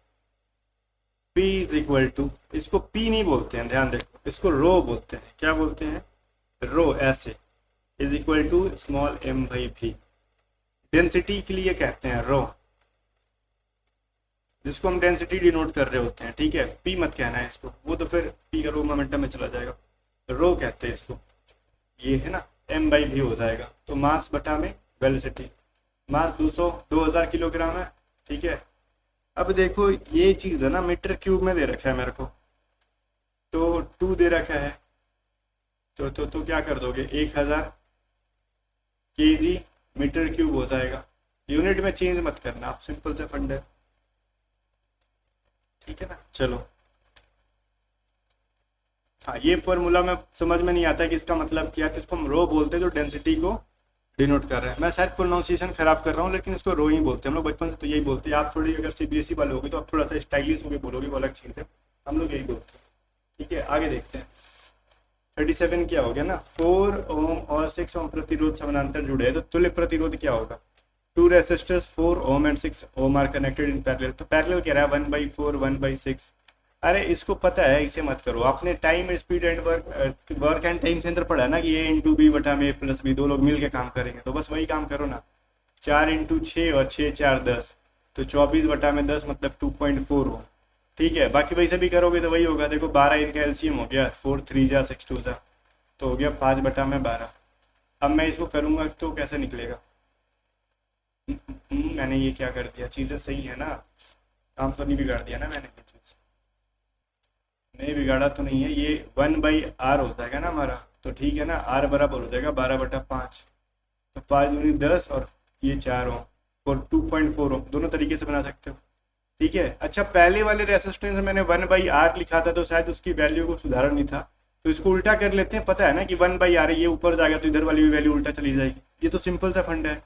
P इज इक्वल टू, इसको P नहीं बोलते हैं, ध्यान देखो, इसको रो बोलते हैं। क्या बोलते हैं? रो, ऐसे, is equal to small m बाई v। डेंसिटी के लिए कहते हैं रो, जिसको हम डेंसिटी डिनोट कर रहे होते हैं, ठीक है। P मत कहना है इसको, वो तो फिर P का रो मोमेंटम में चला जाएगा, रो कहते हैं इसको, ये है ना, m बाई v हो जाएगा। तो मास बटा में वेलोसिटी, मास 2000 किलोग्राम है, ठीक है। अब देखो ये चीज़ है ना, मीटर क्यूब में दे रखा है मेरे को, तो 2 दे रखा है, तो क्या कर दोगे, 1000 kg मीटर क्यूब हो जाएगा। यूनिट में चेंज मत करना आप, सिंपल से फंड है, ठीक है ना। चलो हाँ, ये फॉर्मूला में समझ में नहीं आता कि इसका मतलब क्या है, तो इसको हम रो बोलते हैं जो डेंसिटी को डिनोट कर रहे हैं। मैं शायद प्रोनाउंसिएशन खराब कर रहा हूँ, लेकिन इसको रो ही बोलते हैं हम लोग बचपन से, तो यही बोलते हैं। आप थोड़ी अगर सीबीएसई वाले होगे तो आप थोड़ा सा स्टाइलिश होकर बोलोगे, वो अलग चीज़ है, हम लोग यही बोलते हैं। ठीक है, आगे देखते हैं। 37 क्या हो गया ना, 4 ओम और 6 ओम प्रतिरोध समानांतर जुड़े हैं, तो तुल्य प्रतिरोध क्या होगा, 2 resistors 4 ohm and 6 ohm are connected in parallel. तो पैरेलल कह रहा है 1/4 1/6। अरे इसको पता है, इसे मत करो। आपने time speed and work and time के अंदर पढ़ा ना कि A × B/A+B, दो लोग मिल के काम करेंगे, तो बस वही काम करो ना। 4 × 6 और 6 4 10, तो 24/10 मतलब 2.4 हो। ठीक है, बाकी वैसे भी करोगे तो वही होगा। देखो 12 इनका एलसीएम हो गया, 4 3 जा 6 2 जा, तो हो गया 5/12। अब मैं इसको करूँगा तो कैसे निकलेगा। मैंने ये क्या कर दिया, चीज़ें सही है ना, काम तो नहीं बिगाड़ दिया ना मैंने, ये चीज़ नहीं बिगाड़ा तो नहीं है। ये 1/r हो जाएगा ना हमारा, तो ठीक है ना, r बराबर हो जाएगा 12/5, तो 5 दूनी 10 और ये 4 ओम और 2.4 ओम, दोनों तरीके से बना सकते हो। ठीक है, अच्छा पहले वाले रेसिस्टेंस में मैंने 1/r लिखा था, तो शायद उसकी वैल्यू को सुधारा नहीं था, तो इसको उल्टा कर लेते हैं। पता है ना कि 1/r है, ये ऊपर जाएगा तो इधर वाली भी वैल्यू उल्टा चली जाएगी। ये तो सिंपल सा फंड है।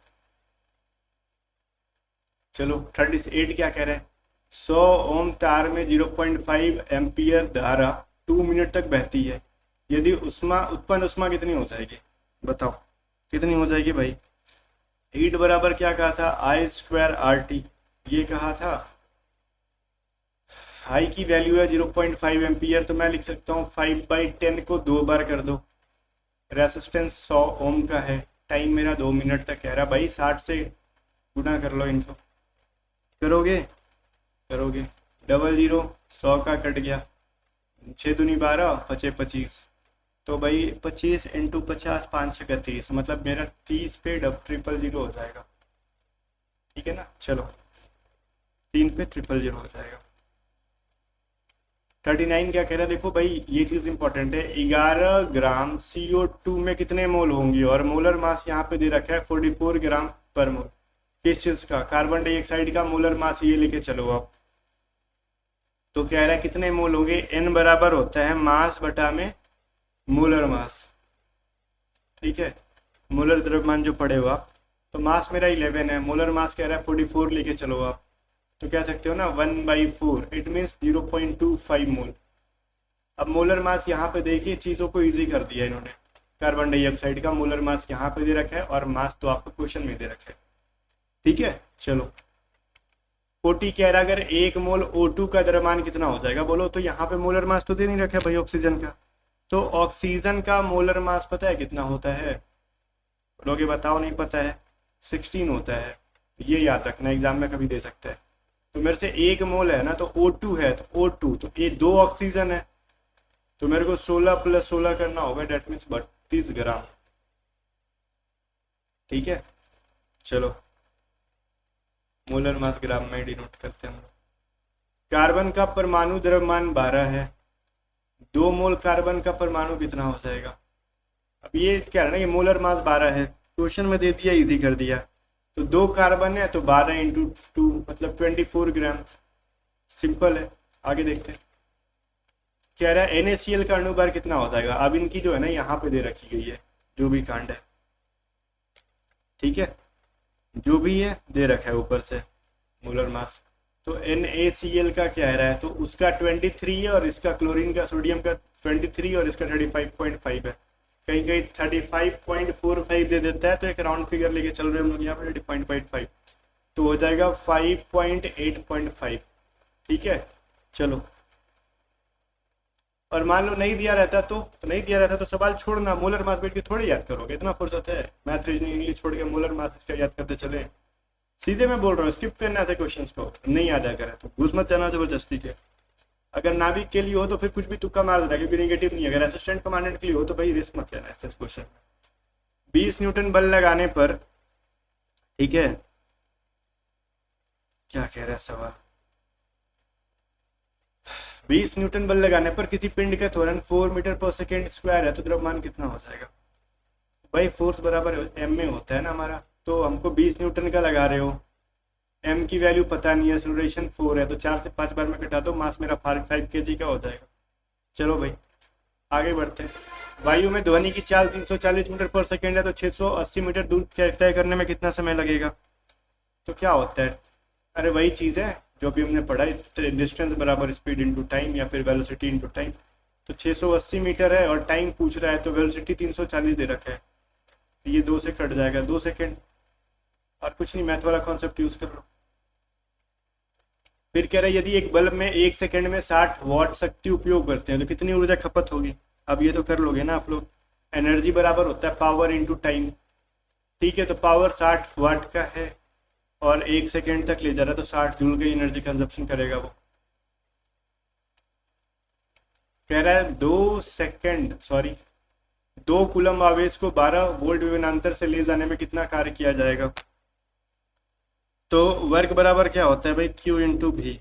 चलो 38 क्या कह रहे हैं, 100 ओम तार में 0.5 एम्पियर धारा 2 मिनट तक बहती है, यदि उत्पन्न उष्मा कितनी हो जाएगी, बताओ कितनी हो जाएगी भाई। हीट बराबर क्या कहा था, I²RT, ये कहा था। आई की वैल्यू है 0.5 एम्पियर, तो मैं लिख सकता हूँ 5/10 को 2 बार कर दो। रेसिस्टेंस 100 ओम का है, टाइम मेरा 2 मिनट तक कह रहा भाई, 60 से गुना कर लो इनको। करोगे करोगे, 00 100 का कट गया, 6 दूनी 12 5 25, तो भाई 25 × 50 5 6 30, मतलब मेरा 30 पे 000 हो जाएगा। ठीक है ना, चलो 3 पे 000 हो जाएगा। 39 क्या कह रहा है, देखो भाई ये चीज़ इंपॉर्टेंट है, 11 ग्राम CO2 में कितने मोल होंगे, और मोलर मास यहाँ पे दे रखा है 44 ग्राम पर मोल। किस चीज़ का, कार्बन डाइऑक्साइड का मोलर मास, ये लेके चलो आप। तो कह रहा है कितने मोल होंगे, N बराबर होता है मास बटा में मोलर मास। ठीक है, मोलर द्रव्यमान जो पढ़े हो आप, तो मास मेरा 11 है, मोलर मास कह रहा है 44 लेके चलो आप, तो कह सकते हो ना 1/4, इट मीन्स 0.25 मोल। अब मोलर मास यहाँ पे देखिए, चीज़ों को इजी कर दिया इन्होंने। कार्बन डाइऑक्साइड का मोलर मास यहाँ पे दे रखा है, और मास तो आपको क्वेश्चन में दे रखा है। ठीक है, चलो 40 कह रहा है, अगर 1 मोल O2 का द्रव्यमान कितना हो जाएगा, बोलो। तो यहाँ पे मोलर मास तो दे नहीं रखा है भाई ऑक्सीजन का, तो ऑक्सीजन का मोलर मास पता है कितना होता है, बोलोगे बताओ, नहीं पता है, 16 होता है। ये याद रखना, एग्जाम में कभी दे सकता है। तो मेरे से 1 मोल है ना, तो O2 है, तो O2 तो ये 2 ऑक्सीजन है, तो मेरे को 16 + 16 करना होगा, डेट मीन्स 32 ग्राम। ठीक है, चलो मोलर मास ग्राम में डिनोट करते हैं हम लोग। कार्बन का परमाणु द्रव्यमान 12 है, 2 मोल कार्बन का परमाणु कितना हो जाएगा। अब ये क्या है ना, ये मोलर मास 12 है, क्वेश्चन में दे दिया, इजी कर दिया। तो 2 कार्बन है, तो 12 × 2 मतलब 24 ग्राम, सिंपल है। आगे देखते हैं, कह रहा है NaCl का अणुभार कितना हो जाएगा। अब इनकी जो है ना यहाँ पे दे रखी गई है, जो भी कांड है, ठीक है, जो भी है दे रखा है ऊपर से मोलर मास। तो NaCl का क्या रहा है, तो उसका 23 है, और इसका क्लोरीन का, सोडियम का 23, और इसका 35.5 है। कहीं कहीं 35.45 दे देता है, तो एक राउंड फिगर लेके चल रहे हैं हम लोग यहाँ पे, 30.55, तो हो जाएगा 5.8.5। ठीक है, चलो। और मान लो नहीं दिया रहता तो सवाल छोड़ना, मोलर मास बैठ के थोड़े याद करोगे, इतना फुर्सत है, मैथ रीजनिंग इंग्लिश छोड़ के मोलर मास इसका याद करते चले। सीधे मैं बोल रहा हूँ, स्किप करना ऐसे क्वेश्चंस को, नहीं याद आया करे तो घुस मत जाना जबरदस्ती के। अगर नाभिक के लिए हो तो फिर कुछ भी तुक्का मार देना, क्योंकि नेगेटिव नहीं है। अगर असिस्टेंट कमांडेंट के लिए हो तो भाई रिस्क मत लेना ऐसे क्वेश्चन। 20 न्यूटन बल लगाने पर, ठीक है, क्या कह रहा है सवाल, 20 न्यूटन बल लगाने पर किसी पिंड का त्वरण 4 मीटर पर सेकेंड स्क्वायर है, तो द्रव्यमान कितना हो जाएगा? भाई फोर्स बराबर एम में होता है ना हमारा, तो हमको 20 न्यूटन का लगा रहे हो, एम की वैल्यू पता नहीं है, एक्सेलरेशन 4 है, तो 4 से 5 बार में कटा दो, मास मेरा 5 kg का हो जाएगा। चलो भाई आगे बढ़ते हैं। वायु में ध्वनि की चाल 340 मीटर पर सेकेंड है, तो 680 मीटर दूर तय करने में कितना समय लगेगा? तो क्या होता है? अरे वही चीज़ है जो भी हमने पढ़ा है, डिस्टेंस बराबर स्पीड इंटू टाइम या फिर वेलोसिटी इंटू टाइम। तो 680 मीटर है और टाइम पूछ रहा है, तो वेलोसिटी 340 दे रखा है, तो ये 2 से कट जाएगा, 2 सेकेंड, और कुछ नहीं, मैथ वाला कॉन्सेप्ट यूज कर लो। फिर कह रहा है यदि एक बल्ब में 1 सेकेंड में 60 वाट शक्ति उपयोग करते हैं तो कितनी ऊर्जा खपत होगी? अब ये तो कर लोगे ना आप लोग। एनर्जी बराबर होता है पावर इंटू टाइम, ठीक है, तो पावर 60 वाट का है और 1 सेकेंड तक ले जा रहा है, तो 60 जूल की एनर्जी कंजप्शन करेगा वो। कह रहा है 2 कूलम आवेश को 12 वोल्ट विभवांतर से ले जाने में कितना कार्य किया जाएगा? तो वर्क बराबर क्या होता है भाई? Q इंटू भी,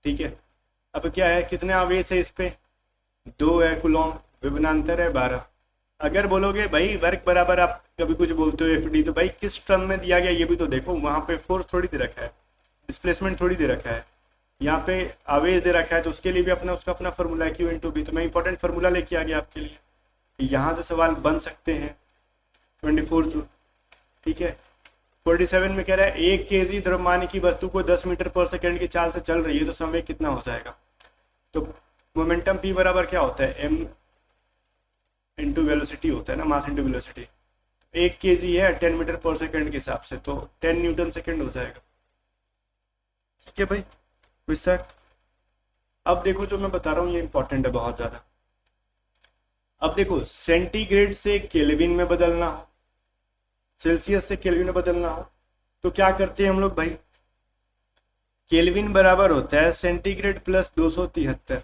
ठीक है। अब क्या है, कितने आवेश है इस पे? 2 है कूलम, विभवांतर है 12। अगर बोलोगे भाई वर्क बराबर, आप कभी कुछ बोलते हो FD, तो भाई किस टर्म में दिया गया ये भी तो देखो, वहां पे फोर्स थोड़ी दे रखा है, डिस्प्लेसमेंट थोड़ी दे रखा है, यहाँ पे आवेश दे रखा है, तो उसके लिए भी उसका अपना फॉर्मूला है Q इंटू भी। तो मैं इंपॉर्टेंट फार्मूला लेके आ गया आपके लिए, यहाँ से सवाल बन सकते हैं। 24 जूल, ठीक है। 47 में कह रहा है 1 kg द्रव्यमान की वस्तु को 10 मीटर पर सेकेंड की चाल से चल रही है, तो समय कितना हो जाएगा? तो मोमेंटम P बराबर क्या होता है? M इंटू वेलोसिटी होता है ना, मास इंटू वेलोसिटी। 1 kg है 10 मीटर पर सेकेंड के हिसाब से, तो 10 न्यूटन सेकेंड हो जाएगा, ठीक है भाई। विशाख अब देखो जो मैं बता रहा हूँ ये इंपॉर्टेंट है बहुत ज्यादा। अब देखो सेंटीग्रेड से केल्विन में बदलना हो, सेल्सियस से केल्विन में बदलना हो, तो क्या करते हैं हम लोग भाई? केल्विन बराबर होता है सेंटीग्रेड प्लस 273,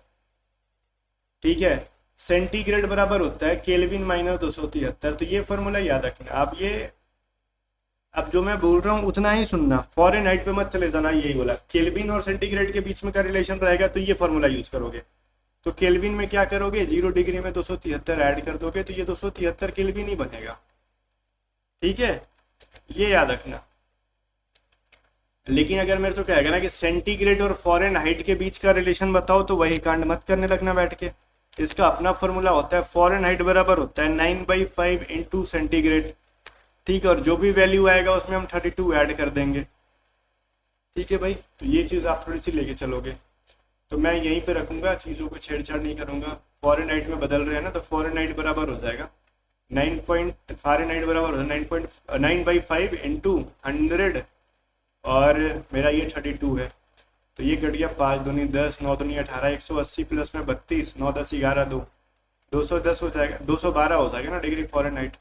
ठीक है। सेंटीग्रेड बराबर होता है केल्विन माइनस 273, तो ये फॉर्मूला याद रखना। अब जो मैं बोल रहा हूँ उतना ही सुनना, फॉरेनहाइट पे मत चले जाना, यही बोला। केल्विन और सेंटीग्रेड के बीच में का रिलेशन रहेगा तो ये फॉर्मूला यूज करोगे। तो केल्विन में क्या करोगे? 0 डिग्री में 273 ऐड कर दोगे, तो ये 273 केल्विन ही बनेगा, ठीक है, ये याद रखना। लेकिन अगर मेरे तो कहेगा ना कि सेंटीग्रेड और फॉरेनहाइट के बीच का रिलेशन बताओ, तो वही कांड मत करने लगना बैठ के। इसका अपना फॉर्मूला होता है, फॉरेनहाइट बराबर होता है 9/5 इंटू सेंटीग्रेड, ठीक है, और जो भी वैल्यू आएगा उसमें हम 32 ऐड कर देंगे, ठीक है भाई। तो ये चीज़ आप थोड़ी सी लेके चलोगे, तो मैं यहीं पे रखूंगा, चीज़ों को छेड़छाड़ नहीं करूंगा। फॉरेनहाइट में बदल रहे हैं ना, तो फॉरेनहाइट बराबर हो जाएगा फॉरेनहाइट बराबर हो 9/5 इंटू 100, और मेरा ये 32 है, तो ये कट गया 5 दूनी 10, 9 दूनी 18, 180 प्लस में 32, 9 10 11 2, 210 हो जाएगा, 212 हो जाएगा ना डिग्री फॉरेनहाइट।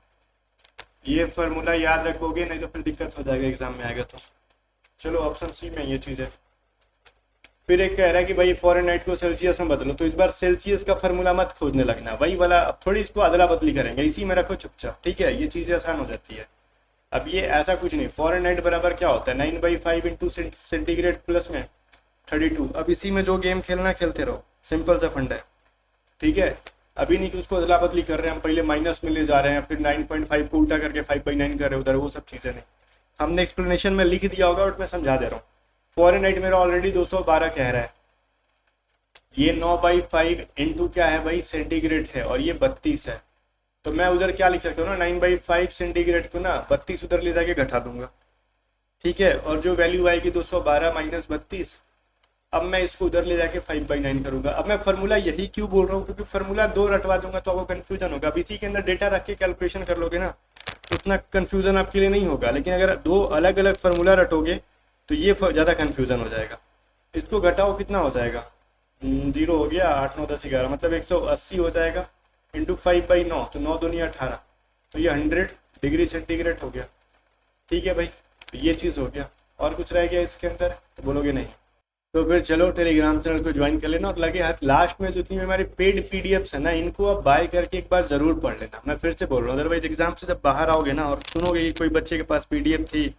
ये फार्मूला याद रखोगे, नहीं तो फिर दिक्कत हो जाएगा एग्जाम में आएगा तो। चलो ऑप्शन सी में ये चीज़ है। फिर एक कह रहा है कि भाई फॉरेनहाइट को सेल्सियस में बदलो, तो इस बार सेल्सियस का फार्मूला मत खोजने लगना, वही वाला अब थोड़ी इसको अदला बदली करेंगे, इसी में रखो चुपचाप, ठीक है, ये चीज़ें आसान हो जाती है। अब ये ऐसा कुछ नहीं, फॉरेनहाइट बराबर क्या होता है? 9/5 इंटू सेंटीग्रेड प्लस में 32। अब इसी में जो गेम खेलना खेलते रहो, सिंपल सा फंड है, ठीक है। अभी नहीं कि उसको अदला बदली कर रहे हैं हम, पहले माइनस में ले जा रहे हैं, फिर 9.5 को उल्टा करके 5/9 कर रहे हैं उधर, वो सब चीज़ें नहीं। हमने एक्सप्लेनेशन में लिख दिया होगा और मैं समझा दे रहा हूँ। फॉरेनहाइट मेरा ऑलरेडी 212 कह रहा है, ये 9/5 इंटू क्या है भाई? सेंटीग्रेड है, और ये 32 है, तो मैं उधर क्या लिख सकता हूँ ना, 9/5 सेंटीग्रेड को ना 32 उधर ले जाके घटा दूंगा, ठीक है, और जो वैल्यू आएगी 212 माइनस 32, अब मैं इसको उधर ले जाके 5/9 करूंगा। अब मैं फार्मूला यही क्यों बोल रहा हूँ, क्योंकि फार्मूला 2 रटवा दूंगा तो आपको कंफ्यूजन होगा। अब इसी के अंदर डेटा रख के कैलकुलेशन कर लोगे ना, तो उतना कंफ्यूजन आपके लिए नहीं होगा। लेकिन अगर 2 अलग अलग फार्मूला रटोगे तो ये ज़्यादा कन्फ्यूजन हो जाएगा। इसको घटाओ, कितना हो जाएगा? 0 हो गया, 8 9 10 11, मतलब 180 हो जाएगा इंटू 5/9, तो 9 दूनी 18, तो ये 100 डिग्री सेंटीग्रेड हो गया, ठीक है भाई। तो ये चीज़ हो गया, और कुछ रह गया इसके अंदर तो बोलोगे नहीं। तो फिर चलो टेलीग्राम चैनल को ज्वाइन कर लेना, और लगे हाथ लास्ट में जितनी हमारी पेड पीडीएफ्स है ना, इनको आप बाय करके एक बार जरूर पढ़ लेना। मैं फिर से बोल रहा हूँ, अदरवाइज एग्जाम से जब बाहर आओगे ना और सुनोगे कि कोई बच्चे के पास पीडीएफ थी,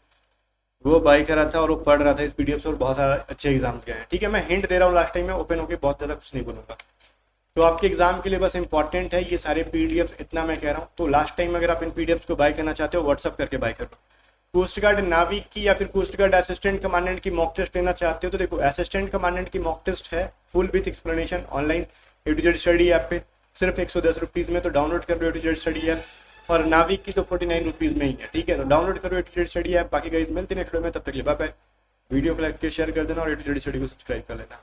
वो बाई करा था और वो पढ़ रहा था इस पीडीएफ से और बहुत सारा अच्छे एग्जाम गए हैं। ठीक है, मैं हिंट दे रहा हूँ लास्ट टाइम में, ओपन होकर बहुत ज़्यादा कुछ नहीं बोलूँगा। तो आपके एग्जाम के लिए बस इंपॉर्टेंट है ये सारे पीडीएफ, इतना मैं कह रहा हूँ। तो लास्ट टाइम अगर आप इन पीडीएफ को बाय करना चाहते हो व्हाट्सअप करके बाय कर लो। कोस्ट गार्ड नाविक की या फिर कोस्ट गार्ड असिस्टेंट कमांडेंट की मॉक टेस्ट लेना चाहते हो तो देखो, असिस्टेंट कमांडेंट की मॉक टेस्ट है full with explanation online A to Z study app पे, सिर्फ 110 रुपीज़ में। तो डाउनलोड कर लो A to Z study app. और नाविक की तो 49 रुपीज़ में ही है। ठीक है, तो डाउनलोड करो A to Z study app. बाकी गाइस मिलते हैं नेक्स्ट वीडियो में, तब तक के लिए बाय बाय। वीडियो को लाइक के शेयर कर देना और A to Z स्टडी को सब्सक्राइब कर लेना।